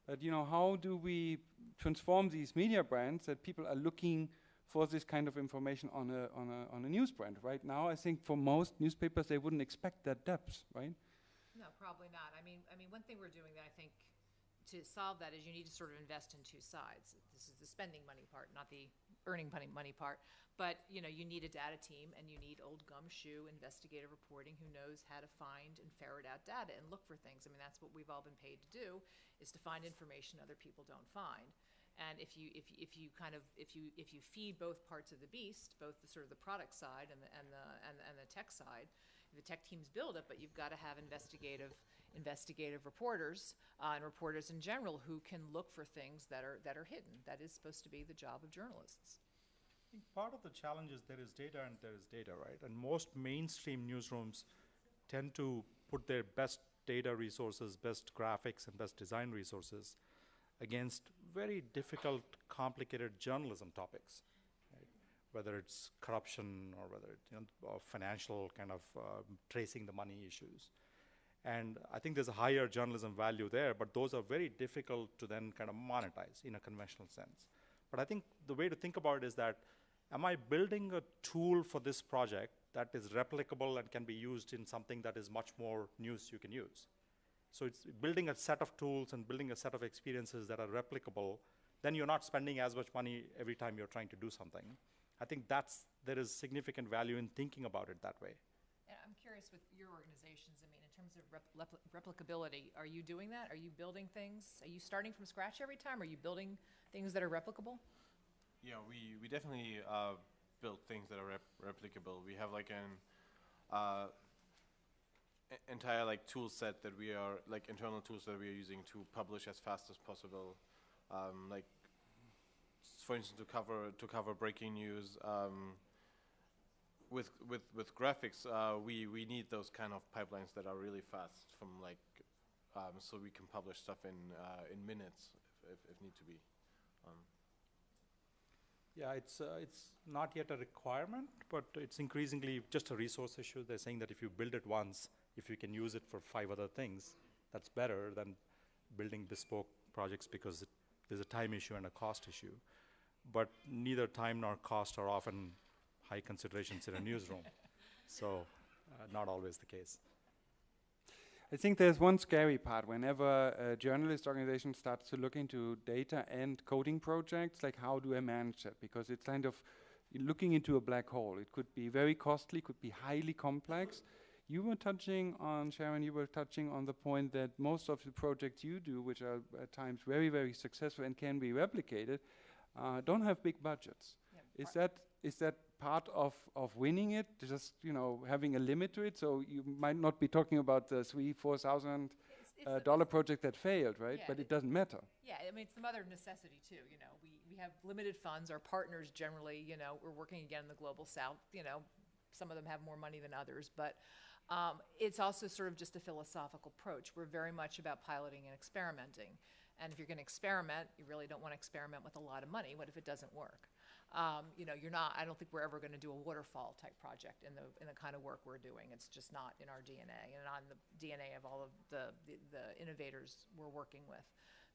but you know, how do we transform these media brands that people are looking for this kind of information on a news brand? Right now, I think for most newspapers, they wouldn't expect that depth, right? No, probably not. I mean, one thing we're doing that I think to solve that is you need to sort of invest in two sides. This is the spending money part, not the earning money part. But you know, you need a data team, and you need old gumshoe investigative reporting who knows how to find and ferret out data and look for things. I mean, that's what we've all been paid to do, is to find information other people don't find. And if you feed both parts of the beast, both the sort of the product side and the tech side, the tech teams build it, but you've got to have investigative reporters and reporters in general who can look for things that are hidden. That is supposed to be the job of journalists. I think part of the challenge is there is data and there is data, right? And most mainstream newsrooms tend to put their best data resources, best graphics, and best design resources against very difficult, complicated journalism topics, right? Whether it's corruption or whether it's or financial kind of tracing the money issues. And I think there's a higher journalism value there, but those are very difficult to then kind of monetize in a conventional sense. But I think the way to think about it is that, am I building a tool for this project that is replicable and can be used in something that is much more news you can use? So it's building a set of tools and building a set of experiences that are replicable. Then you're not spending as much money every time you're trying to do something. I think there is significant value in thinking about it that way. And I'm curious with your organizations, I mean, in terms of replicability, are you doing that? Are you building things? Are you starting from scratch every time? Are you building things that are replicable? Yeah, we definitely build things that are replicable. We have like an entire like tool set that we are, like internal tools that we are using to publish as fast as possible. Like, for instance, to cover breaking news. With graphics, we need those kind of pipelines that are really fast, from like, so we can publish stuff in minutes if need to be. Yeah, it's not yet a requirement, but it's increasingly just a resource issue. They're saying that if you build it once, if you can use it for 5 other things, that's better than building bespoke projects, because there's a time issue and a cost issue. But neither time nor cost are often high considerations in a newsroom. So not always the case. I think there's one scary part whenever a journalist organization starts to look into data and coding projects, like how do I manage that? Because it's kind of looking into a black hole. It could be very costly, could be highly complex. You were touching on, Sharon, the point that most of the projects you do, which are at times very, very successful and can be replicated, don't have big budgets. Yeah. Is that part of winning it? Just, you know, having a limit to it? So you might not be talking about the $3,000-$4,000 project that failed, right? Yeah, but it doesn't matter. Yeah, I mean, it's the mother of necessity too. You know, we have limited funds. Our partners generally, you know, we're working again in the global south. You know, some of them have more money than others, but it's also sort of just a philosophical approach. We're very much about piloting and experimenting. And if you're going to experiment, you really don't want to experiment with a lot of money. What if it doesn't work? You know, I don't think we're ever going to do a waterfall type project in the kind of work we're doing. It's just not in our DNA and on the DNA of all of the innovators we're working with.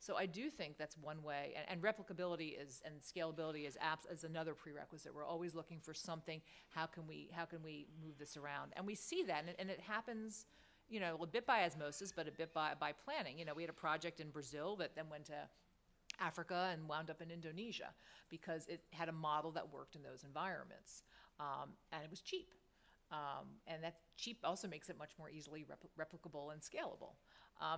So I do think that's one way, and replicability and scalability is another prerequisite. We're always looking for something. How can we move this around? And we see that, and it happens, you know, a bit by osmosis, but a bit by planning. You know, we had a project in Brazil that then went to Africa and wound up in Indonesia because it had a model that worked in those environments, and it was cheap. And that cheap also makes it much more easily replicable and scalable.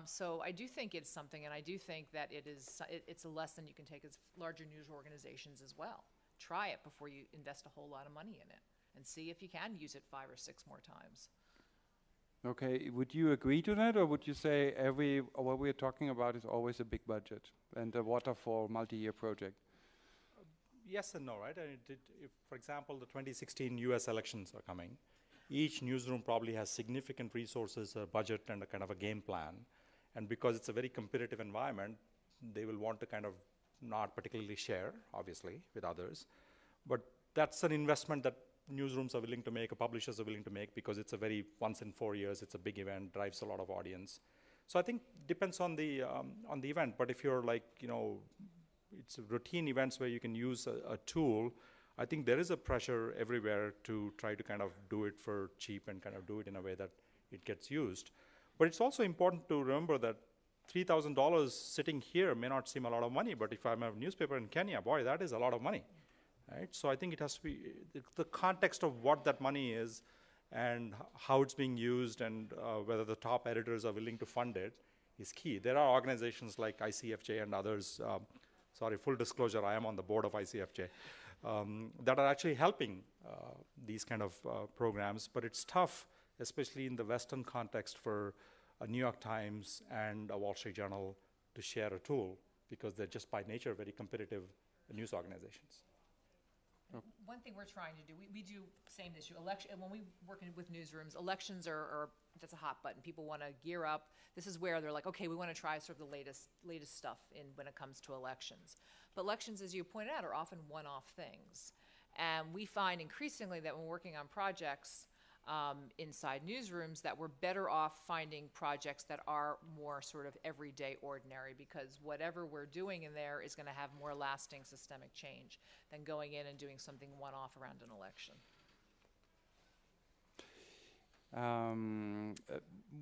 So I do think it's something, and I do think that it's a lesson you can take as larger news organizations as well. Try it before you invest a whole lot of money in it, and see if you can use it 5 or 6 more times. Okay, would you agree to that, or would you say what we're talking about is always a big budget and a waterfall multi-year project? Yes and no, right? If, for example, the 2016 US elections are coming, each newsroom probably has significant resources, a budget, and a kind of a game plan. And because it's a very competitive environment, they will want to kind of not particularly share, obviously, with others. But that's an investment that newsrooms are willing to make, or publishers are willing to make, because it's a very once in 4 years, it's a big event, drives a lot of audience. So I think depends on the event. But if you're like, it's routine events where you can use a tool, I think there is a pressure everywhere to try to kind of do it for cheap and kind of do it in a way that it gets used. But it's also important to remember that $3,000 sitting here may not seem a lot of money, but if I'm a newspaper in Kenya, boy, that is a lot of money, right? So I think it has to be, the context of what that money is and how it's being used, and whether the top editors are willing to fund it is key. There are organizations like ICFJ and others, sorry, full disclosure, I am on the board of ICFJ, that are actually helping these kind of programs, but it's tough, especially in the Western context, for a New York Times and a Wall Street Journal to share a tool, because they're just by nature very competitive news organizations. One thing we're trying to do, we do same issue. When we work with newsrooms, elections are that's a hot button. People want to gear up. This is where they're like, okay, we want to try sort of the latest stuff when it comes to elections. But elections, as you pointed out, are often one-off things. And we find increasingly that when working on projects inside newsrooms, that we're better off finding projects that are more sort of everyday ordinary, because whatever we're doing in there is going to have more lasting systemic change than going in and doing something one-off around an election.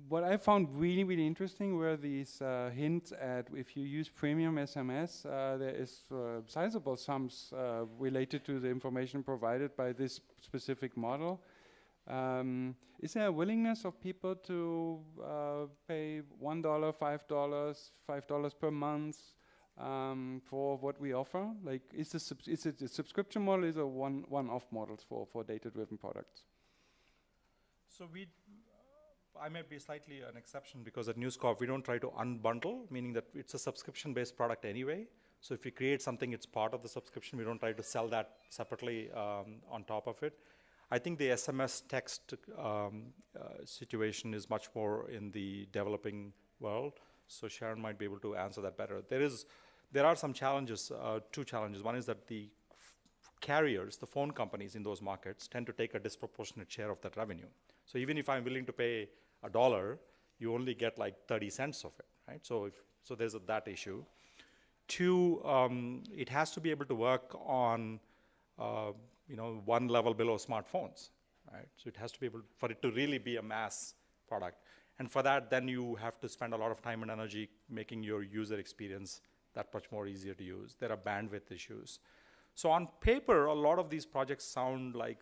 What I found really, really interesting were these hints at, if you use premium SMS, there is sizable sums related to the information provided by this specific model. Is there a willingness of people to pay $1, $5 per month for what we offer? Like, is it a subscription model? Is it a one-off models for data-driven products? So I may be slightly an exception, because at News Corp we don't try to unbundle, meaning that it's a subscription-based product anyway. So if we create something, it's part of the subscription. We don't try to sell that separately on top of it. I think the SMS text situation is much more in the developing world, so Sharon might be able to answer that better. There are some challenges, two challenges. One is that the carriers, the phone companies in those markets, tend to take a disproportionate share of that revenue. So even if I'm willing to pay $1, you only get like 30 cents of it, right? So there's that issue. Two, it has to be able to work on one level below smartphones, right? So it has to be able, for it to really be a mass product. And for that, then you have to spend a lot of time and energy making your user experience that much more easier to use. There are bandwidth issues. So on paper, a lot of these projects sound like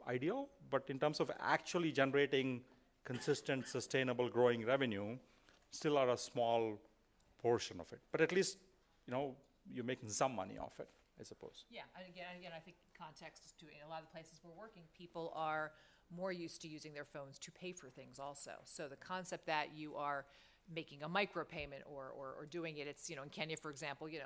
ideal, but in terms of actually generating consistent, sustainable, growing revenue, still are a small portion of it. But at least, you're making some money off it, I suppose. Yeah, and again, I think context is in a lot of the places we're working, people are more used to using their phones to pay for things also. So the concept that you are making a micropayment or doing it, it's, in Kenya, for example, you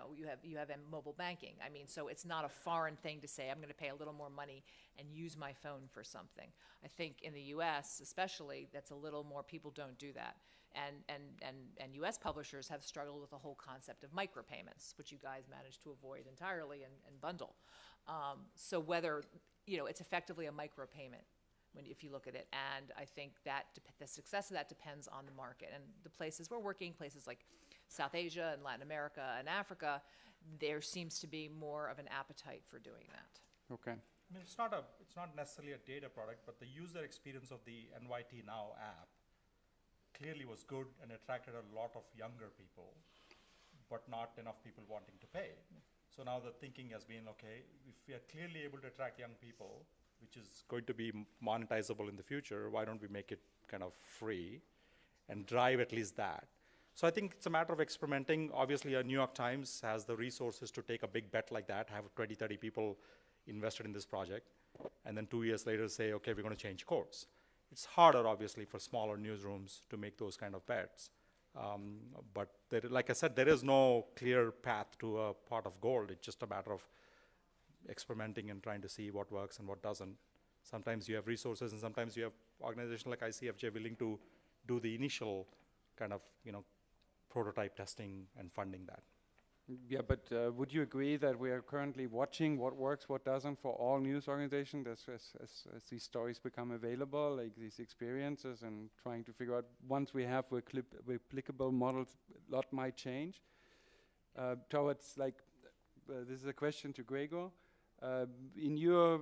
have mobile banking. I mean, so it's not a foreign thing to say, I'm going to pay a little more money and use my phone for something. I think in the US, especially, that's a little more, people don't do that. And US publishers have struggled with the whole concept of micropayments, which you guys managed to avoid entirely and bundle. So whether, it's effectively a micropayment if you look at it. And I think that the success of that depends on the market. And the places we're working, places like South Asia and Latin America and Africa, there seems to be more of an appetite for doing that. Okay. I mean, it's not necessarily a data product, but the user experience of the NYT Now app clearly was good and attracted a lot of younger people, but not enough people wanting to pay. So now the thinking has been, okay, if we are clearly able to attract young people, which is going to be monetizable in the future, why don't we make it kind of free and drive at least that? So I think it's a matter of experimenting. Obviously, New York Times has the resources to take a big bet like that, have 20, 30 people invested in this project, and then 2 years later say, okay, we're going to change course. It's harder, obviously, for smaller newsrooms to make those kind of bets. But like I said, there is no clear path to a pot of gold. It's just a matter of experimenting and trying to see what works and what doesn't. Sometimes you have resources, and sometimes you have organizations like ICFJ willing to do the initial kind of prototype testing and funding that. Yeah, but would you agree that we are currently watching what works, what doesn't for all news organizations as these stories become available, like these experiences, and trying to figure out, once we have replicable models, a lot might change. Towards, like, this is a question to Gregor. In your,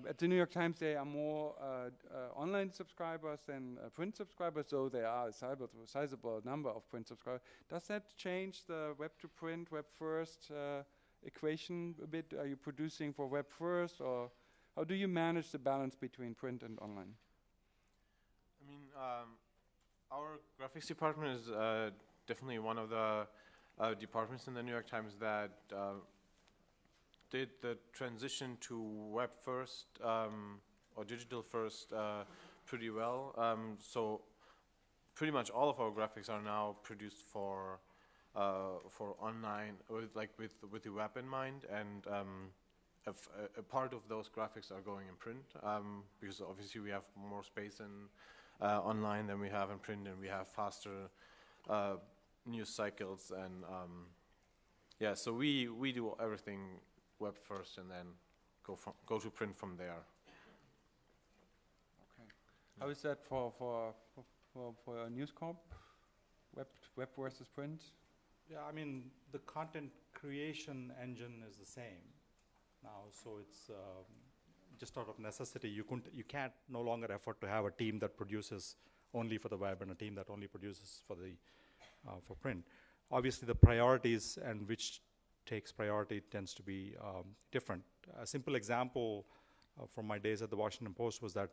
at the New York Times, there are more online subscribers than print subscribers, so there are a sizable number of print subscribers. Does that change the web to print, web first equation a bit? Are you producing for web first, or how do you manage the balance between print and online? I mean, our graphics department is definitely one of the departments in the New York Times that did the transition to web first or digital first pretty well. So pretty much all of our graphics are now produced for online, with the web in mind, and a part of those graphics are going in print because obviously we have more space in online than we have in print, and we have faster news cycles, and yeah, so we do everything web first and then go to print from there. Okay. How is that for a News Corp? Web versus print? Yeah, I mean, the content creation engine is the same now, so it's just out of necessity. You can't no longer afford to have a team that produces only for the web and a team that only produces for the for print. Obviously, the priorities and which takes priority tends to be different. A simple example from my days at the Washington Post was that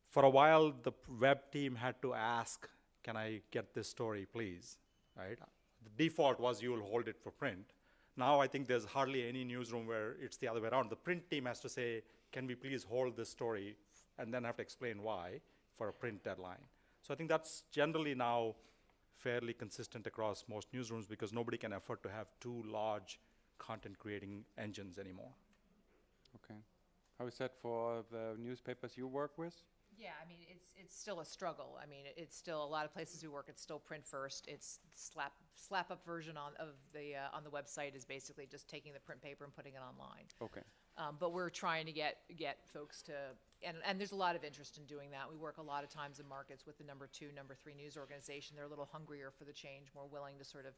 for a while the web team had to ask, can I get this story please, right? The default was you will hold it for print. Now I think there's hardly any newsroom where it's the other way around. The print team has to say, can we please hold this story, and then have to explain why for a print deadline. So I think that's generally now fairly consistent across most newsrooms, because nobody can afford to have two large content creating engines anymore. Okay. How is that for the newspapers you work with? Yeah, I mean, it's still a struggle. I mean, it's still a lot of places we work. It's still print first. It's slap up version on the website is basically just taking the print paper and putting it online. Okay. But we're trying to get folks to, and there's a lot of interest in doing that. We work a lot of times in markets with the number 2, number 3 news organization. They're a little hungrier for the change, more willing to sort of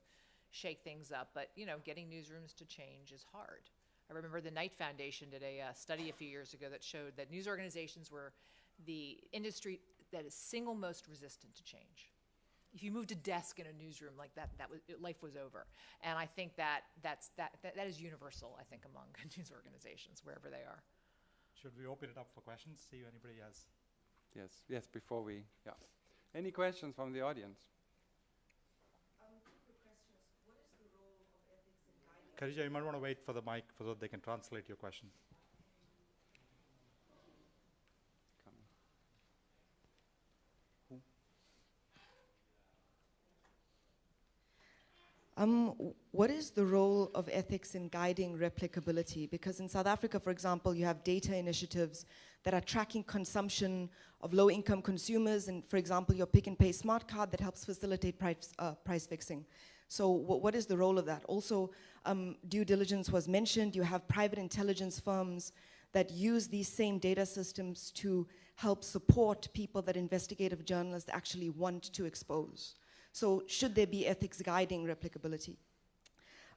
shake things up. But getting newsrooms to change is hard. I remember the Knight Foundation did a study a few years ago that showed that news organizations were the industry that is single most resistant to change. If you moved a desk in a newsroom like that, life was over. And I think that is universal, I think, among news organizations, wherever they are. Should we open it up for questions? See if anybody has. Yes, before we, yeah. Any questions from the audience? Quick questions. What is the role of ethics in guiding? Khadija, you might want to wait for the mic so that they can translate your question. What is the role of ethics in guiding replicability? Because in South Africa, for example, you have data initiatives that are tracking consumption of low-income consumers, and for example, your Pick and Pay smart card that helps facilitate price fixing. So what is the role of that? Also, due diligence was mentioned. You have private intelligence firms that use these same data systems to help support people that investigative journalists actually want to expose. So should there be ethics guiding replicability?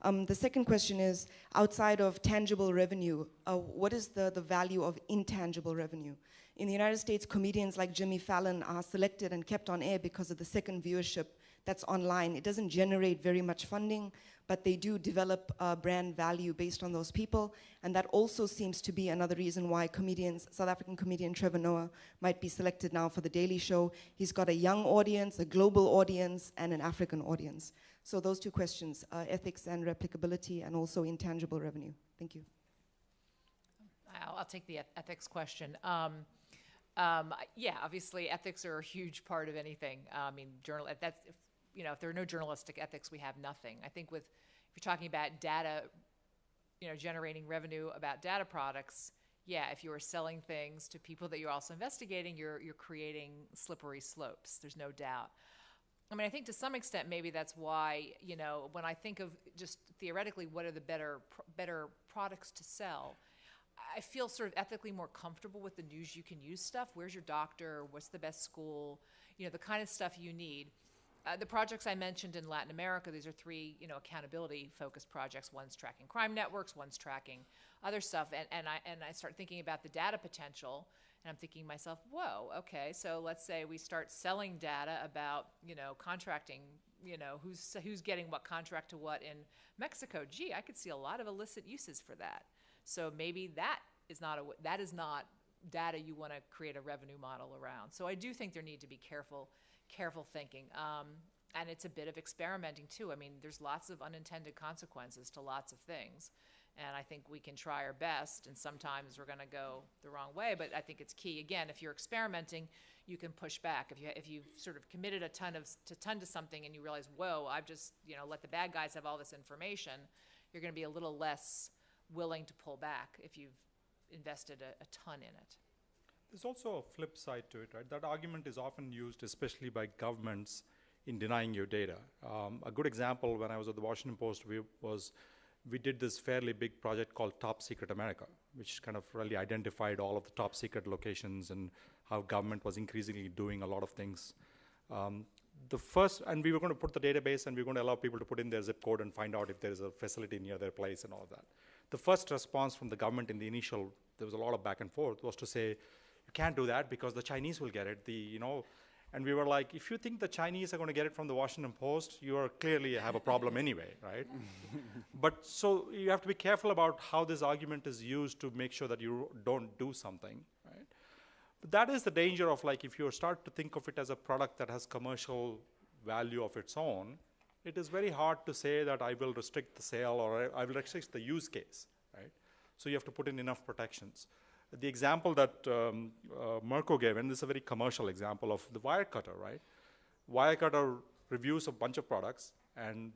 The second question is, outside of tangible revenue, what is the value of intangible revenue? In the United States, comedians like Jimmy Fallon are selected and kept on air because of the second viewership that's online. It doesn't generate very much funding, but they do develop brand value based on those people. And that also seems to be another reason why comedians, South African comedian Trevor Noah might be selected now for The Daily Show. He's got a young audience, a global audience, and an African audience. So those two questions, ethics and replicability, and also intangible revenue. Thank you. I'll take the ethics question. Yeah, obviously ethics are a huge part of anything. I mean, if there are no journalistic ethics, we have nothing. I think if you're talking about data, generating revenue about data products, yeah, if you are selling things to people that you're also investigating, you're creating slippery slopes. There's no doubt. I mean, I think to some extent, maybe that's why, you know, when I think of just theoretically, what are the better products to sell, I feel sort of ethically more comfortable with the news you can use stuff. Where's your doctor? What's the best school? You know, the kind of stuff you need. The projects I mentioned in Latin America, these are 3, you know, accountability-focused projects. One's tracking crime networks, one's tracking other stuff. And I start thinking about the data potential, and I'm thinking to myself, whoa, okay, so let's say we start selling data about, you know, contracting, you know, who's getting what contract to what in Mexico. Gee, I could see a lot of illicit uses for that. So maybe that is not data you want to create a revenue model around. So I do think there need to be careful thinking. And it's a bit of experimenting too. I mean, there's lots of unintended consequences to lots of things. And I think we can try our best, and sometimes we're going to go the wrong way, but I think it's key. Again, if you're experimenting, you can push back. If you've sort of committed a ton to something and you realize, whoa, I've just, you know, let the bad guys have all this information, you're going to be a little less willing to pull back if you've invested a ton in it. There's also a flip side to it, right? That argument is often used, especially by governments, in denying you data. A good example, when I was at the Washington Post, we did this fairly big project called Top Secret America, which kind of really identified all of the top secret locations and how government was increasingly doing a lot of things. And we were going to put the database, and we were going to allow people to put in their zip code and find out if there is a facility near their place and all of that. The first response from the government in the initial, there was a lot of back and forth, was to say, you can't do that because the Chinese will get it. And we were like, if you think the Chinese are going to get it from the Washington Post, you are clearly have a problem anyway, right? But so you have to be careful about how this argument is used to make sure that you don't do something, right? But that is the danger of, like, if you start to think of it as a product that has commercial value of its own, it is very hard to say that I will restrict the sale or I will restrict the use case, right? So you have to put in enough protections. The example that Mirko gave, and this is a very commercial example of the Wirecutter, right? Wirecutter reviews a bunch of products and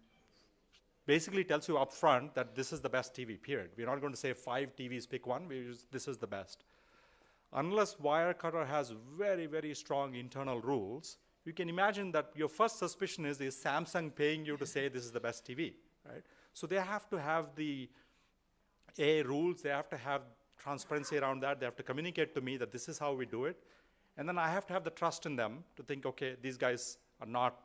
basically tells you up front that this is the best TV, period. We're not going to say 5 TVs, pick one. This is the best. Unless Wirecutter has very, very strong internal rules, you can imagine that your first suspicion is Samsung paying you to say this is the best TV, right? So they have to have the rules, they have to have transparency around that. They have to communicate to me that this is how we do it. And then I have to have the trust in them to think, okay, these guys are not,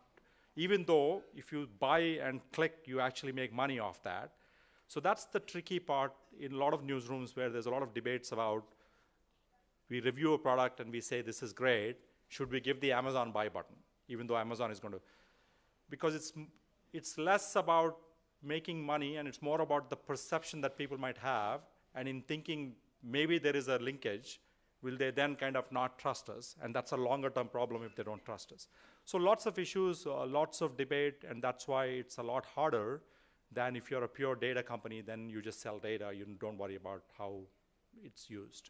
even though if you buy and click, you actually make money off that. So that's the tricky part in a lot of newsrooms where there's a lot of debates about, we review a product and we say this is great, should we give the Amazon buy button, even though Amazon is going to, because it's less about making money and it's more about the perception that people might have, and in thinking maybe there is a linkage, will they then kind of not trust us? And that's a longer term problem if they don't trust us. So lots of issues, lots of debate, and that's why it's a lot harder than if you're a pure data company, then you just sell data, you don't worry about how it's used.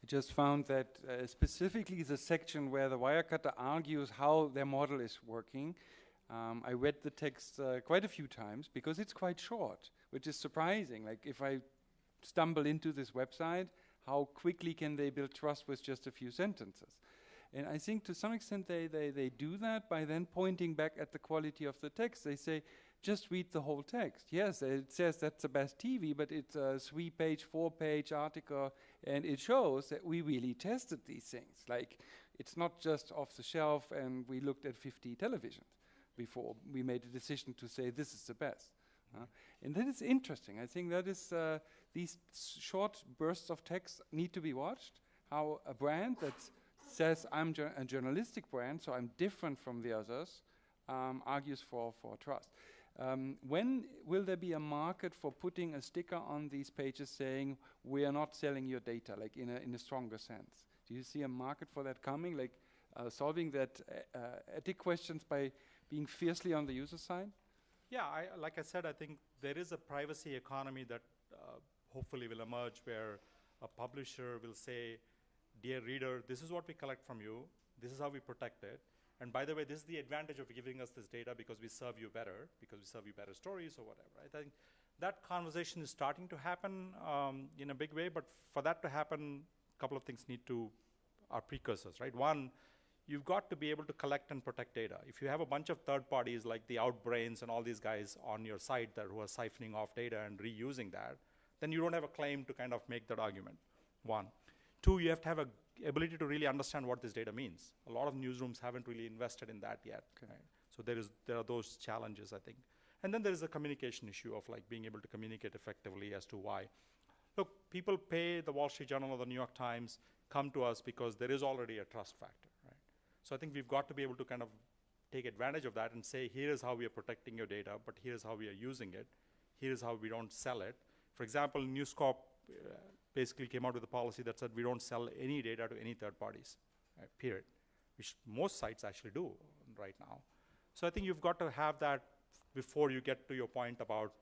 I just found that specifically the section where the Wirecutter argues how their model is working, I read the text quite a few times because it's quite short, which is surprising. Like, if I stumble into this website, how quickly can they build trust with just a few sentences? And I think to some extent they do that by then pointing back at the quality of the text. They say, just read the whole text. Yes, it says that's the best TV, but it's a 3-page, 4-page article, and it shows that we really tested these things. Like, it's not just off the shelf and we looked at 50 televisions before we made a decision to say this is the best. And that is interesting. I think that is these short bursts of text need to be watched. How a brand that says I'm a journalistic brand, so I'm different from the others, argues for trust. When will there be a market for putting a sticker on these pages saying we are not selling your data, like in a stronger sense? Do you see a market for that coming, like solving that ethic questions by being fiercely on the user side? Yeah, like I said, I think there is a privacy economy that hopefully will emerge where a publisher will say, dear reader, this is what we collect from you, this is how we protect it, and by the way, this is the advantage of giving us this data because we serve you better, because we serve you better stories or whatever. Right? I think that conversation is starting to happen in a big way, but for that to happen, a couple of things are precursors, right? One, you've got to be able to collect and protect data. If you have a bunch of third parties like the Outbrains and all these guys on your site who are siphoning off data and reusing that, then you don't have a claim to kind of make that argument, one. Two, you have to have a ability to really understand what this data means. A lot of newsrooms haven't really invested in that yet. Okay. Right? So there are those challenges, I think. And then there is a communication issue of like being able to communicate effectively as to why. Look, people pay the Wall Street Journal or the New York Times, come to us because there is already a trust factor, right? So I think we've got to be able to kind of take advantage of that and say, here is how we are protecting your data, but here's how we are using it. Here's how we don't sell it. For example, News Corp basically came out with a policy that said we don't sell any data to any third parties, right, period, which most sites actually do right now. So I think you've got to have that before you get to your point about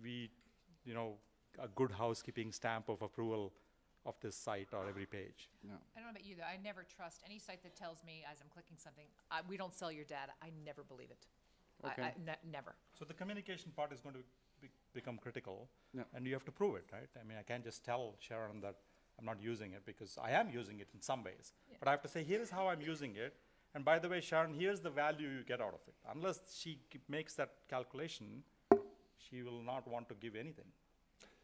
a good housekeeping stamp of approval of this site or every page. I don't know about you, though. I never trust any site that tells me as I'm clicking something, we don't sell your data. I never believe it. Okay. Never. So the communication part is going to become critical, and you have to prove it, right? I mean, I can't just tell Sharon that I'm not using it because I am using it in some ways. Yeah. But I have to say, here's how I'm using it. And by the way, Sharon, here's the value you get out of it. Unless she makes that calculation, she will not want to give anything.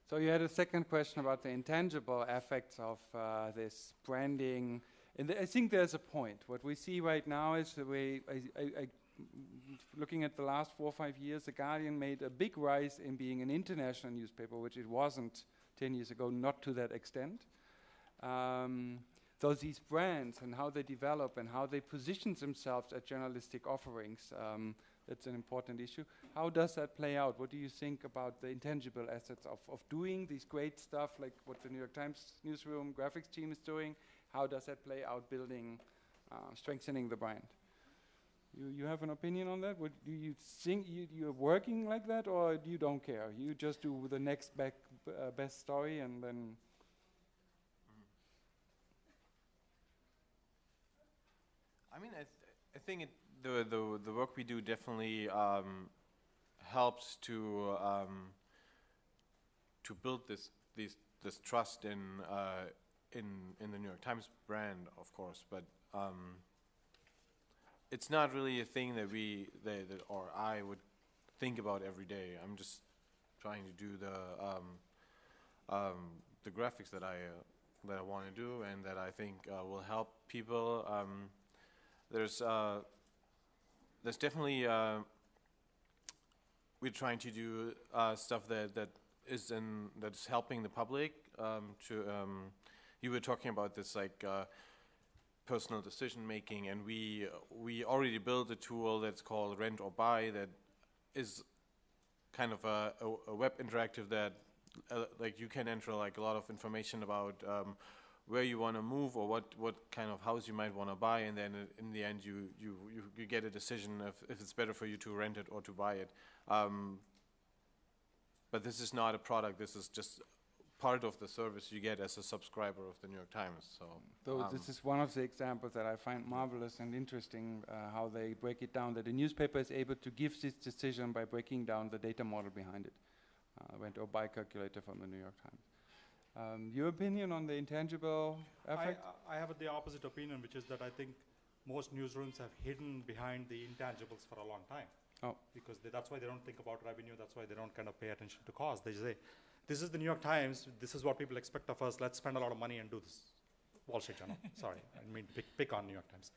So you had a second question about the intangible effects of this branding. And I think there's a point. What we see right now is the way, looking at the last 4 or 5 years, The Guardian made a big rise in being an international newspaper, which it wasn't 10 years ago, not to that extent. So these brands and how they develop and how they position themselves at journalistic offerings, that's an important issue. How does that play out? What do you think about the intangible assets of doing these great stuff like what the New York Times newsroom graphics team is doing? How does that play out building, strengthening the brand? You have an opinion on that? Do you think you're working like that, or you don't care? You just do the next best story and then... I mean, I think the work we do definitely helps to build this trust in the New York Times brand, of course, but it's not really a thing that or I would think about every day. I'm just trying to do the graphics that I want to do and that I think will help people. There's definitely we're trying to do stuff that's helping the public. You were talking about this like personal decision making, and we already built a tool that's called Rent or Buy that is kind of a web interactive that like you can enter like a lot of information about where you want to move or what kind of house you might want to buy, and then in the end you get a decision if it's better for you to rent it or to buy it. But this is not a product. This is just part of the service you get as a subscriber of the New York Times. So this is one of the examples that I find marvelous and interesting, how they break it down, that the newspaper is able to give this decision by breaking down the data model behind it. Rent or Buy calculator from the New York Times. Your opinion on the intangible effect? I have the opposite opinion, which is that I think most newsrooms have hidden behind the intangibles for a long time. Oh. Because that's why they don't think about revenue, that's why they don't kind of pay attention to cost. They say, this is the New York Times, this is what people expect of us, let's spend a lot of money and do this. Wall Street Journal, sorry, I mean pick on New York Times.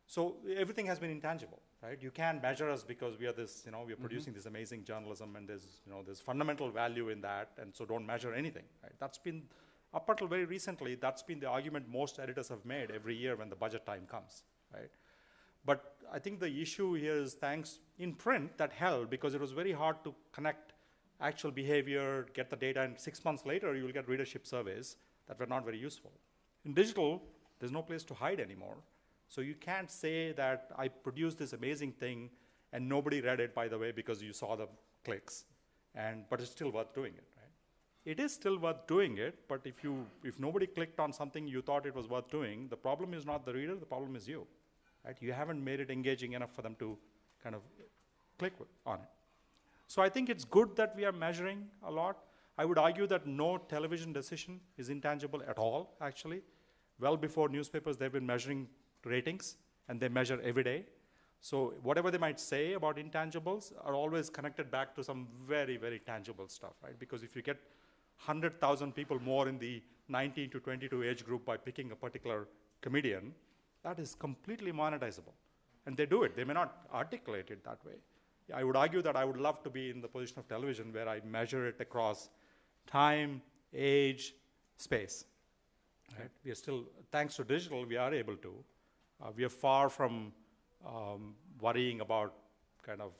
So everything has been intangible, right? You can't measure us because we are this, we are producing this amazing journalism, and there's fundamental value in that, and so don't measure anything, right? That's been, up until very recently, that's been the argument most editors have made every year when the budget time comes, right? But I think the issue here is thanks in print that held because it was very hard to connect actual behavior, get the data, and 6 months later you will get readership surveys that were not very useful. In digital, there's no place to hide anymore. So you can't say that I produced this amazing thing and nobody read it, by the way, because you saw the clicks, but it's still worth doing it, right? It is still worth doing it, but if nobody clicked on something you thought it was worth doing, the problem is not the reader, the problem is you, right? You haven't made it engaging enough for them to kind of click on it. So I think it's good that we are measuring a lot. I would argue that no television decision is intangible at all, actually. Well before newspapers, they've been measuring ratings, and they measure every day. So whatever they might say about intangibles are always connected back to some very, very tangible stuff, right? Because if you get 100,000 people more in the 19 to 22 age group by picking a particular comedian, that is completely monetizable. And they do it. They may not articulate it that way. I would argue that I would love to be in the position of television where I measure it across time, age, space. Right? We are still, thanks to digital, we are able to. We are far from worrying about kind of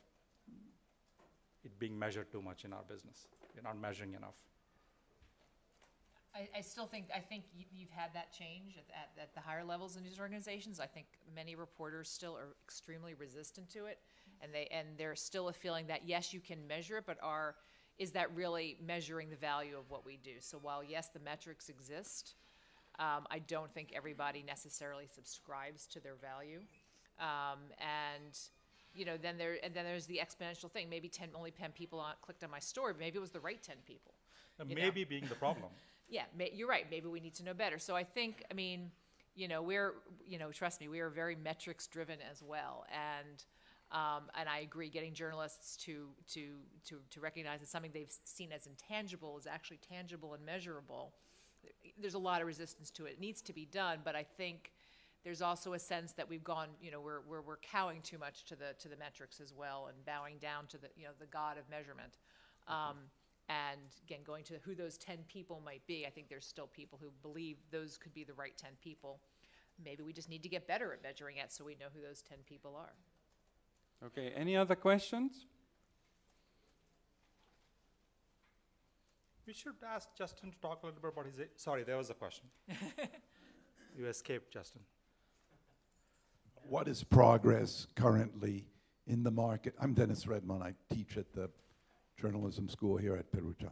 it being measured too much in our business. We're not measuring enough. I still think, you've had that change at the higher levels in news organizations. I think many reporters still are extremely resistant to it, and there's still a feeling that, yes, you can measure it, but is that really measuring the value of what we do? So while, yes, the metrics exist, I don't think everybody necessarily subscribes to their value. And you know, then there's the exponential thing. Maybe only 10 people clicked on my story, but maybe it was the right 10 people. Maybe being the problem. Yeah, you're right. Maybe we need to know better. So I think, I mean, you know, trust me, we are very metrics driven as well. And I agree, getting journalists to recognize that something they've seen as intangible is actually tangible and measurable. There's a lot of resistance to it. It needs to be done, but I think there's also a sense that we've gone, you know, we're cowing too much to the metrics as well, and bowing down to the god of measurement. And again, going to who those 10 people might be, I think there's still people who believe those could be the right 10 people. Maybe we just need to get better at measuring it so we know who those 10 people are. Okay, any other questions? We should ask Justin to talk a little bit about his... Sorry, there was a question. You escaped, Justin. What is progress currently in the market? I'm Dennis Redmond. I teach at the journalism school here at Perugia.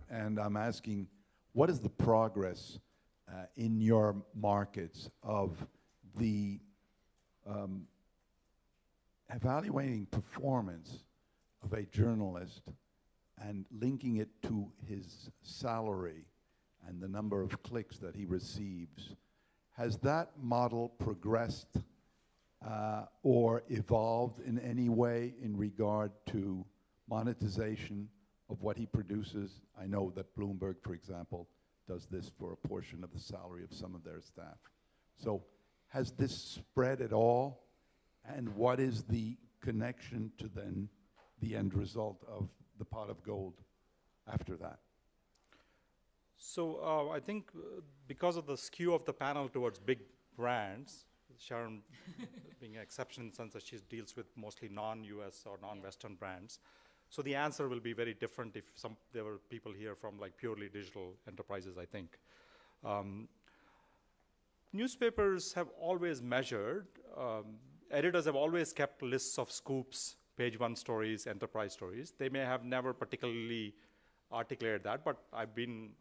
And I'm asking, what is the progress in your markets of the evaluating performance of a journalist and linking it to his salary and the number of clicks that he receives? Has that model progressed or evolved in any way in regard to monetization of what he produces? I know that Bloomberg, for example, does this for a portion of the salary of some of their staff. So has this spread at all? And what is the connection to then the end result of the pot of gold after that? So I think because of the skew of the panel towards big brands, Sharon being an exception in the sense that she deals with mostly non-US or non-Western brands. So the answer will be very different if there were people here from like purely digital enterprises, I think. Newspapers have always measured, editors have always kept lists of scoops, page one stories, enterprise stories. They may have never particularly articulated that, but I've been,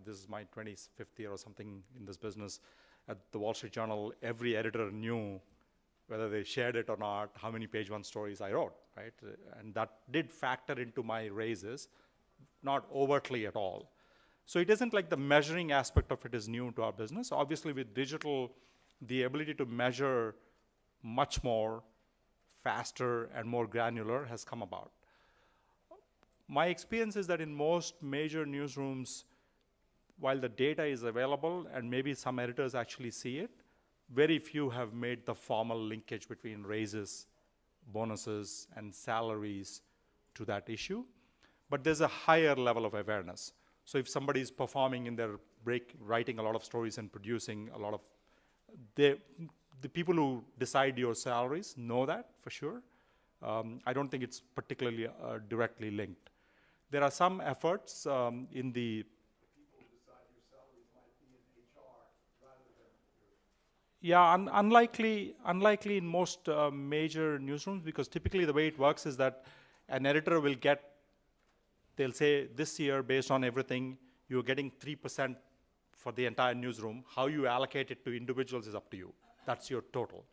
this is my 25th year or something in this business. At the Wall Street Journal, every editor knew whether they shared it or not, how many page one stories I wrote, right? And that did factor into my raises, not overtly at all. So it isn't like the measuring aspect of it is new to our business. Obviously with digital, the ability to measure much more, faster and more granular has come about. My experience is that in most major newsrooms, while the data is available and maybe some editors actually see it, very few have made the formal linkage between raises, bonuses, and salaries to that issue. But there's a higher level of awareness. So if somebody is performing in their break, writing a lot of stories and producing a lot of, the people who decide your salaries know that for sure. I don't think it's particularly directly linked. There are some efforts in the unlikely in most major newsrooms, because typically the way it works is that an editor will get, they'll say this year based on everything, you're getting 3% for the entire newsroom. How you allocate it to individuals is up to you. That's your total.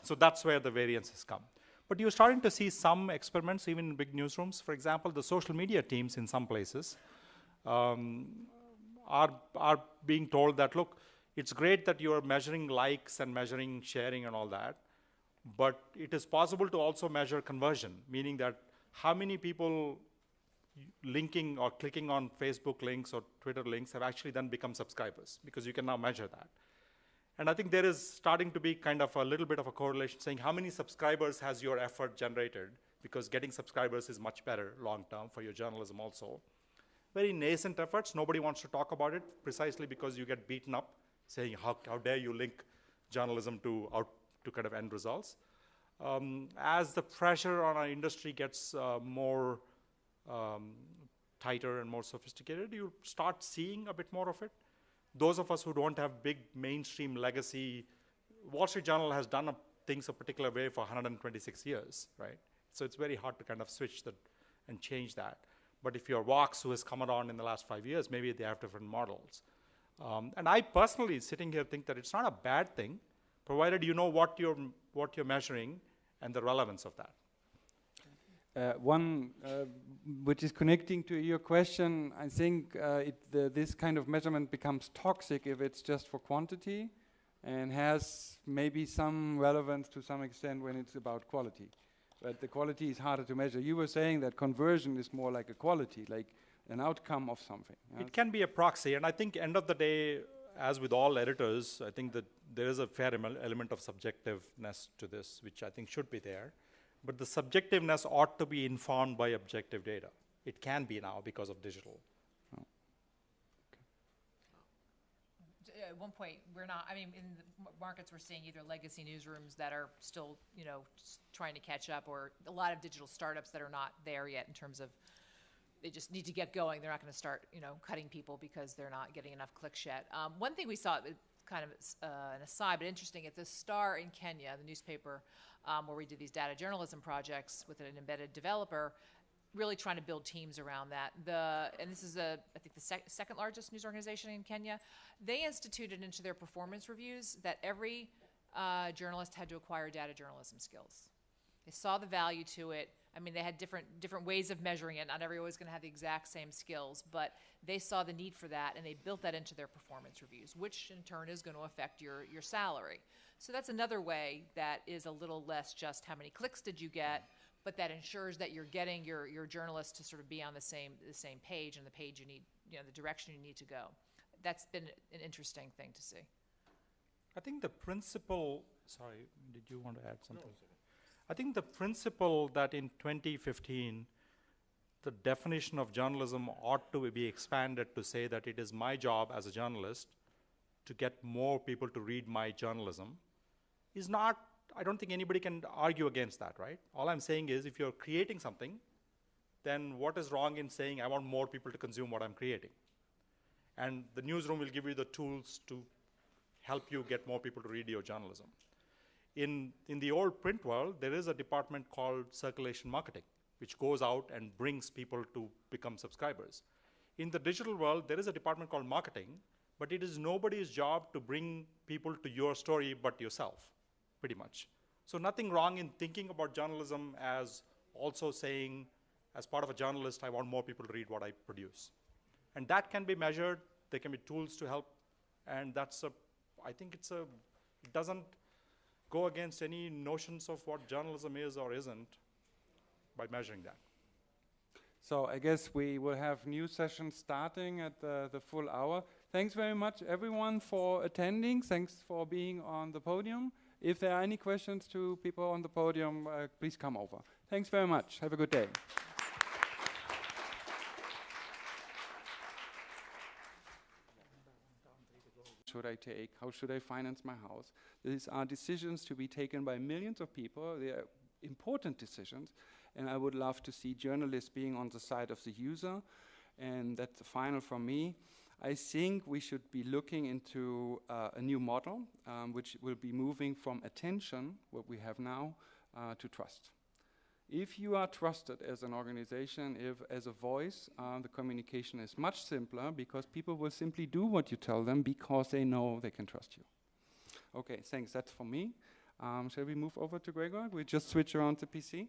So that's where the variance has come. But you're starting to see some experiments even in big newsrooms. For example, the social media teams in some places are being told that, look, it's great that you're measuring likes and measuring sharing and all that, but it is possible to also measure conversion, meaning that how many people linking or clicking on Facebook links or Twitter links have actually then become subscribers, because you can now measure that. And I think there is starting to be kind of a little bit of a correlation saying how many subscribers has your effort generated, because getting subscribers is much better long term for your journalism also. Very nascent efforts, nobody wants to talk about it precisely because you get beaten up saying how dare you link journalism to kind of end results. As the pressure on our industry gets more tighter and more sophisticated, you start seeing a bit more of it. Those of us who don't have big mainstream legacy, Wall Street Journal has done things a particular way for 126 years, right? So it's very hard to kind of switch that and change that. But if you're Vox, who has come around in the last 5 years, maybe they have different models. And I personally, sitting here, think that it's not a bad thing, provided you know what you're measuring and the relevance of that. One which is connecting to your question, I think this kind of measurement becomes toxic if it's just for quantity and has maybe some relevance to some extent when it's about quality. But the quality is harder to measure. You were saying that conversion is more like a quality, like an outcome of something. It can be a proxy, and I think end of the day, as with all editors, I think that there is a fair element of subjectiveness to this, which I think should be there. But the subjectiveness ought to be informed by objective data. It can be now because of digital. At one point, we're not, I mean, in the markets, we're seeing either legacy newsrooms that are still, trying to catch up, or a lot of digital startups that are not there yet in terms of they just need to get going. They're not going to start, cutting people because they're not getting enough clicks yet. One thing we saw, kind of an aside, but interesting, at the Star in Kenya, the newspaper, where we did these data journalism projects with an embedded developer, really trying to build teams around that. And this is I think the second largest news organization in Kenya. They instituted into their performance reviews that every journalist had to acquire data journalism skills. They saw the value to it. I mean, they had different ways of measuring it. Not everyone was going to have the exact same skills, but they saw the need for that, and they built that into their performance reviews, which in turn is going to affect your salary. So that's another way that is a little less just how many clicks did you get, but that ensures that you're getting your journalists to sort of be on the same page, and the page you need, the direction you need to go. That's been an interesting thing to see. I think the principle, sorry, did you want to add something? No, I think the principle that in 2015, the definition of journalism ought to be expanded to say that it is my job as a journalist to get more people to read my journalism is not, I don't think anybody can argue against that, right? All I'm saying is if you're creating something, then what is wrong in saying I want more people to consume what I'm creating? And the newsroom will give you the tools to help you get more people to read your journalism. In the old print world, there is a department called circulation marketing, which goes out and brings people to become subscribers. In the digital world, there is a department called marketing, but it is nobody's job to bring people to your story but yourself, pretty much. So nothing wrong in thinking about journalism as also saying, as part of a journalist, I want more people to read what I produce. And that can be measured. There can be tools to help. And I think it doesn't go against any notions of what journalism is or isn't by measuring that. So I guess we will have new sessions starting at the full hour. Thanks very much, everyone, for attending. Thanks for being on the podium. If there are any questions to people on the podium, please come over. Thanks very much. Have a good day. Should I take? How should I finance my house? These are decisions to be taken by millions of people. They are important decisions, and I would love to see journalists being on the side of the user, and that's the final from me. I think we should be looking into a new model, which will be moving from attention, what we have now, to trust. If you are trusted as an organization, as a voice, the communication is much simpler because people will simply do what you tell them because they know they can trust you. Okay, thanks. That's for me. Shall we move over to Gregor? We just switch around the PC.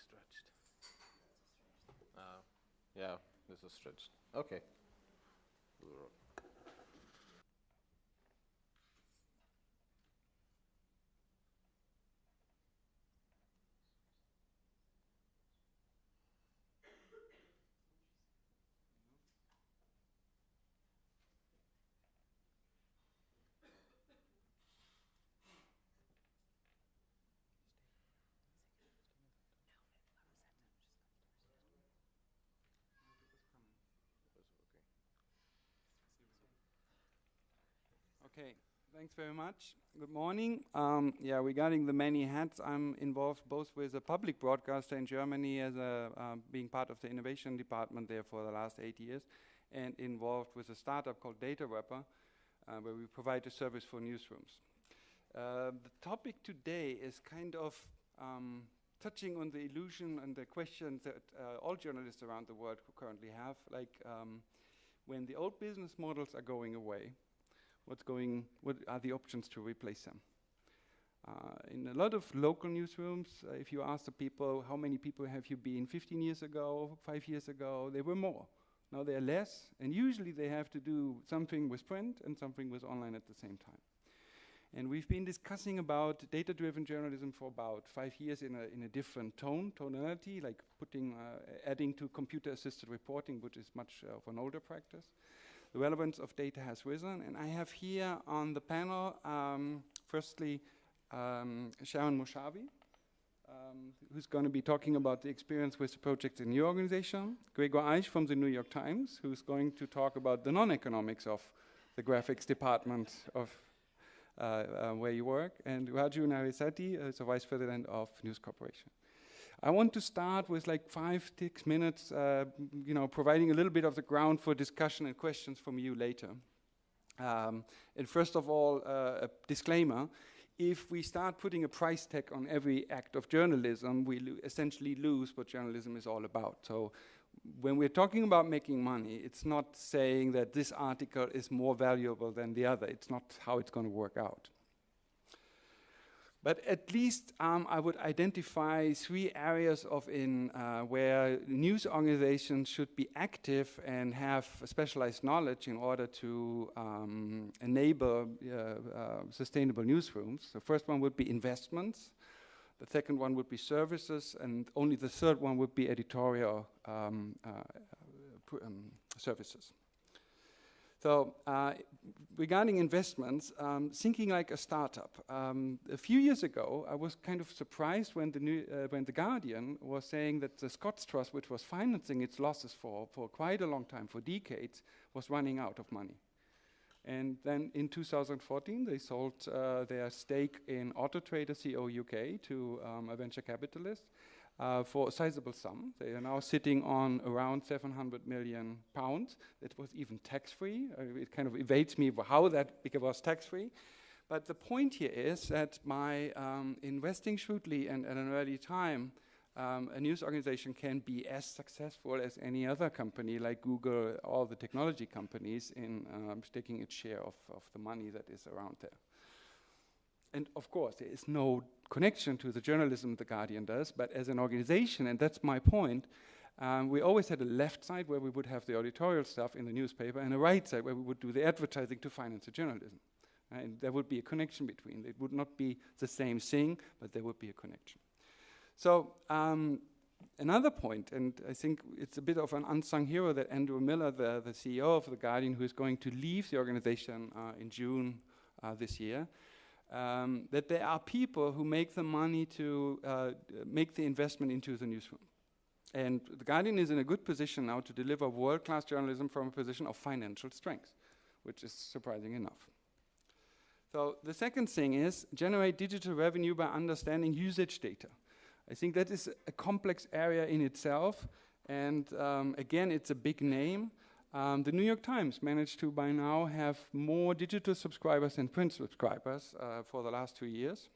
stretched. Yeah, this is stretched. Okay. Okay, thanks very much. Good morning. Yeah, regarding the many hats, I'm involved both with a public broadcaster in Germany as being part of the innovation department there for the last 8 years, and involved with a startup called Data Wrapper, where we provide a service for newsrooms. The topic today is kind of touching on the illusion and the questions that all journalists around the world currently have, like when the old business models are going away, what are the options to replace them? In a lot of local newsrooms, if you ask the people, how many people have you been 15 years ago, 5 years ago, there were more. Now there are less, and usually they have to do something with print and something with online at the same time. And we've been discussing about data-driven journalism for about 5 years in a different tonality, like adding to computer-assisted reporting, which is much of an older practice. The relevance of data has risen, and I have here on the panel, firstly, Sharon Moshavi, who's going to be talking about the experience with the project in your organization, Gregor Eich from the New York Times, who's going to talk about the non-economics of the graphics department of where you work, and Raju Narisati is the Vice President of News Corporation. I want to start with like 5-6 minutes, providing a little bit of the ground for discussion and questions from you later. And first of all, a disclaimer. If we start putting a price tag on every act of journalism, we essentially lose what journalism is all about. So when we're talking about making money, it's not saying that this article is more valuable than the other. It's not how it's going to work out. But at least I would identify 3 areas where news organizations should be active and have specialized knowledge in order to enable sustainable newsrooms. The first one would be investments. The second one would be services, and only the third one would be editorial services. So regarding investments, thinking like a startup. A few years ago, I was kind of surprised when the Guardian was saying that the Scots Trust, which was financing its losses for quite a long time, for decades, was running out of money. And then in 2014, they sold their stake in Autotrader CO UK to a venture capitalist for a sizable sum. They are now sitting on around £700 million. It was even tax-free. It kind of evades me how that was tax-free. But the point here is that by investing shrewdly and at an early time, a news organization can be as successful as any other company like Google, all the technology companies, in taking its share of the money that is around there. And of course, there is no connection to the journalism the Guardian does, but as an organization, and that's my point, we always had a left side where we would have the editorial stuff in the newspaper, and a right side where we would do the advertising to finance the journalism. And there would be a connection between. It would not be the same thing, but there would be a connection. So another point, and I think it's a bit of an unsung hero, that Andrew Miller, the CEO of The Guardian, who is going to leave the organization in June this year, that there are people who make the money to make the investment into the newsroom. And The Guardian is in a good position now to deliver world-class journalism from a position of financial strength, which is surprising enough. So the second thing is generate digital revenue by understanding usage data. I think that is a complex area in itself, and again, it's a big name. The New York Times managed to, by now, have more digital subscribers than print subscribers for the last 2 years.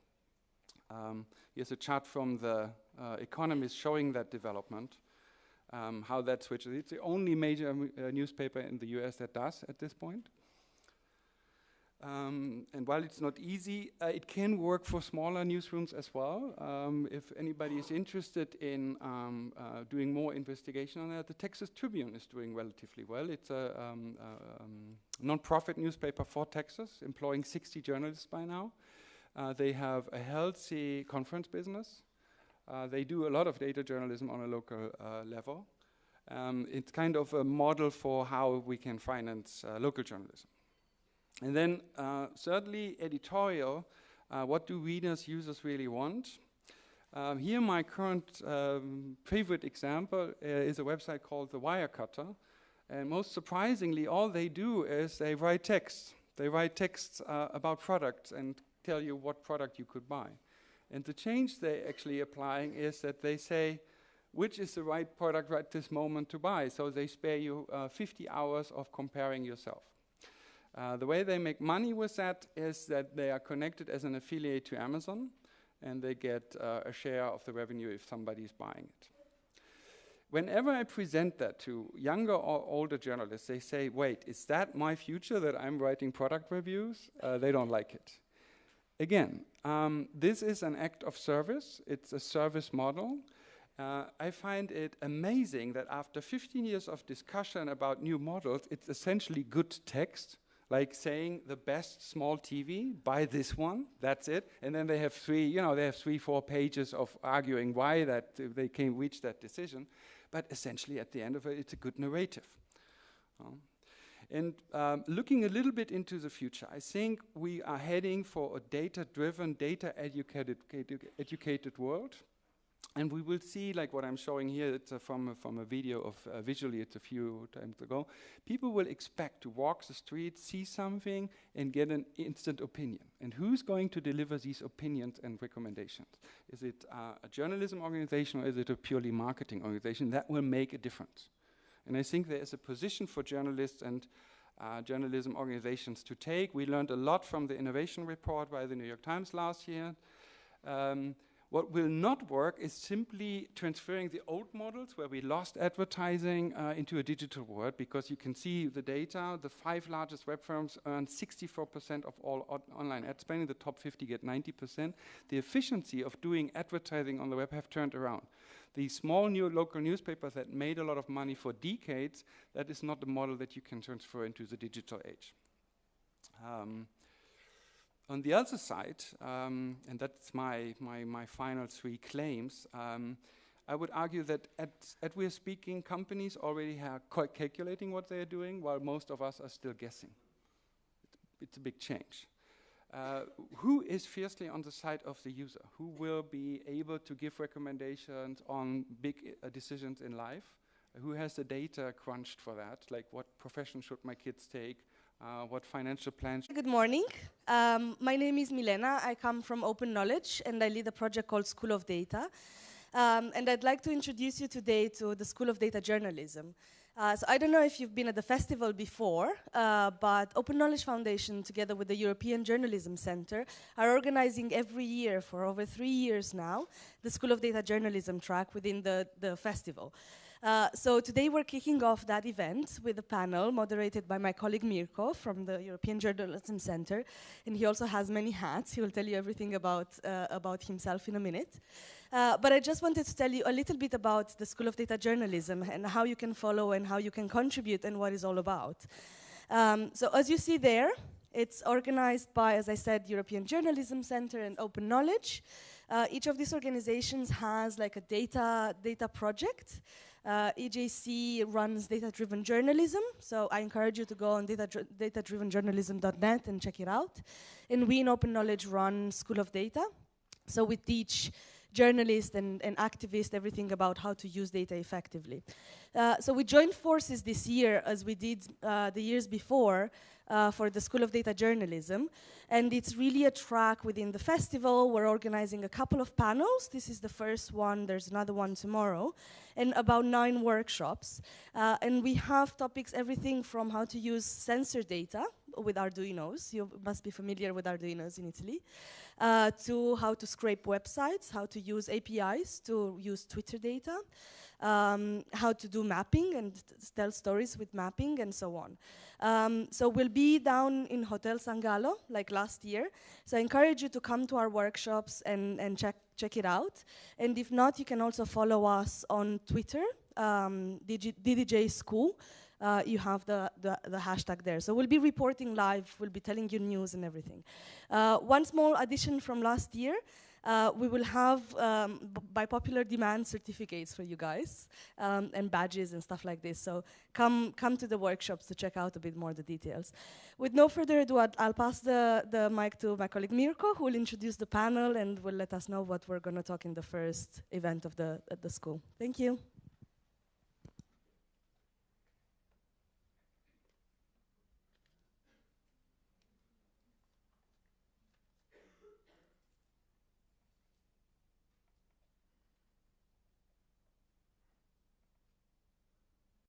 Here's a chart from the Economist showing that development, how that switches. It's the only major newspaper in the US that does at this point. And while it's not easy, it can work for smaller newsrooms as well. If anybody is interested in doing more investigation on that, the Texas Tribune is doing relatively well. It's a non-profit newspaper for Texas, employing 60 journalists by now. They have a healthy conference business. They do a lot of data journalism on a local level. It's kind of a model for how we can finance local journalism. And then thirdly, editorial. What do readers, users really want? Here my current favorite example is a website called The Wirecutter. And most surprisingly, all they do is they write text. They write texts about products and tell you what product you could buy. And the change they're actually applying is that they say, which is the right product right this moment to buy? So they spare you 50 hours of comparing yourself. The way they make money with that is that they are connected as an affiliate to Amazon, and they get a share of the revenue if somebody is buying it. Whenever I present that to younger or older journalists, they say, wait, is that my future, that I'm writing product reviews? They don't like it. Again, this is an act of service. It's a service model. I find it amazing that after 15 years of discussion about new models, it's essentially good text, like saying the best small TV, buy this one, that's it. And then they have 3-4 pages of arguing why that they can reach that decision. But essentially, at the end of it, it's a good narrative. And looking a little bit into the future, I think we are heading for a data-driven, data-educated world. And we will see, like what I'm showing here, it's from a video of visually, it's a few times ago. People will expect to walk the street, see something, and get an instant opinion. And who's going to deliver these opinions and recommendations? Is it a journalism organization, or is it a purely marketing organization? That will make a difference. And I think there is a position for journalists and journalism organizations to take. We learned a lot from the innovation report by the New York Times last year. What will not work is simply transferring the old models where we lost advertising into a digital world, because you can see the data. The 5 largest web firms earn 64% of all online ad spending. The top 50 get 90%. The efficiency of doing advertising on the web have turned around. The small new local newspapers that made a lot of money for decades, that is not the model that you can transfer into the digital age. On the other side, and that's my final 3 claims, I would argue that at we're speaking, companies already are calculating what they're doing, while most of us are still guessing. It's a big change. Who is fiercely on the side of the user? Who will be able to give recommendations on big decisions in life? Who has the data crunched for that? Like, what profession should my kids take? What financial plans? Good morning. My name is Milena. I come from Open Knowledge, and I lead a project called School of Data. And I'd like to introduce you today to the School of Data Journalism. So I don't know if you've been at the festival before, but Open Knowledge Foundation, together with the European Journalism Center, are organizing every year for over 3 years now the School of Data Journalism track within the festival. So today we're kicking off that event with a panel moderated by my colleague Mirko from the European Journalism Center, and he also has many hats. He will tell you everything about himself in a minute. But I just wanted to tell you a little bit about the School of Data Journalism and how you can follow and how you can contribute and what it's all about. So as you see there, it's organized by, as I said, European Journalism Center and Open Knowledge. Each of these organizations has like a data project. EJC runs data-driven journalism, so I encourage you to go on datadrivenjournalism.net and check it out. And we in Open Knowledge run School of Data, so we teach journalists and activists everything about how to use data effectively. So we joined forces this year, as we did the years before, for the School of Data Journalism. And it's really a track within the festival. We're organizing a couple of panels. This is the first one. There's another one tomorrow. And about 9 workshops. And we have topics, everything from how to use sensor data, with Arduinos. You must be familiar with Arduinos in Italy. To how to scrape websites, how to use APIs to use Twitter data, how to do mapping and tell stories with mapping and so on. So we'll be down in Hotel San Gallo like last year. So I encourage you to come to our workshops and check it out. And if not, you can also follow us on Twitter, DDJ School. You have the hashtag there. So we'll be reporting live, we'll be telling you news and everything. One small addition from last year, we will have, by popular demand, certificates for you guys, and badges and stuff like this. So come to the workshops to check out a bit more the details. With no further ado, I'll pass the mic to my colleague Mirko, who will introduce the panel and will let us know what we're going to talk in the first event of the school. Thank you.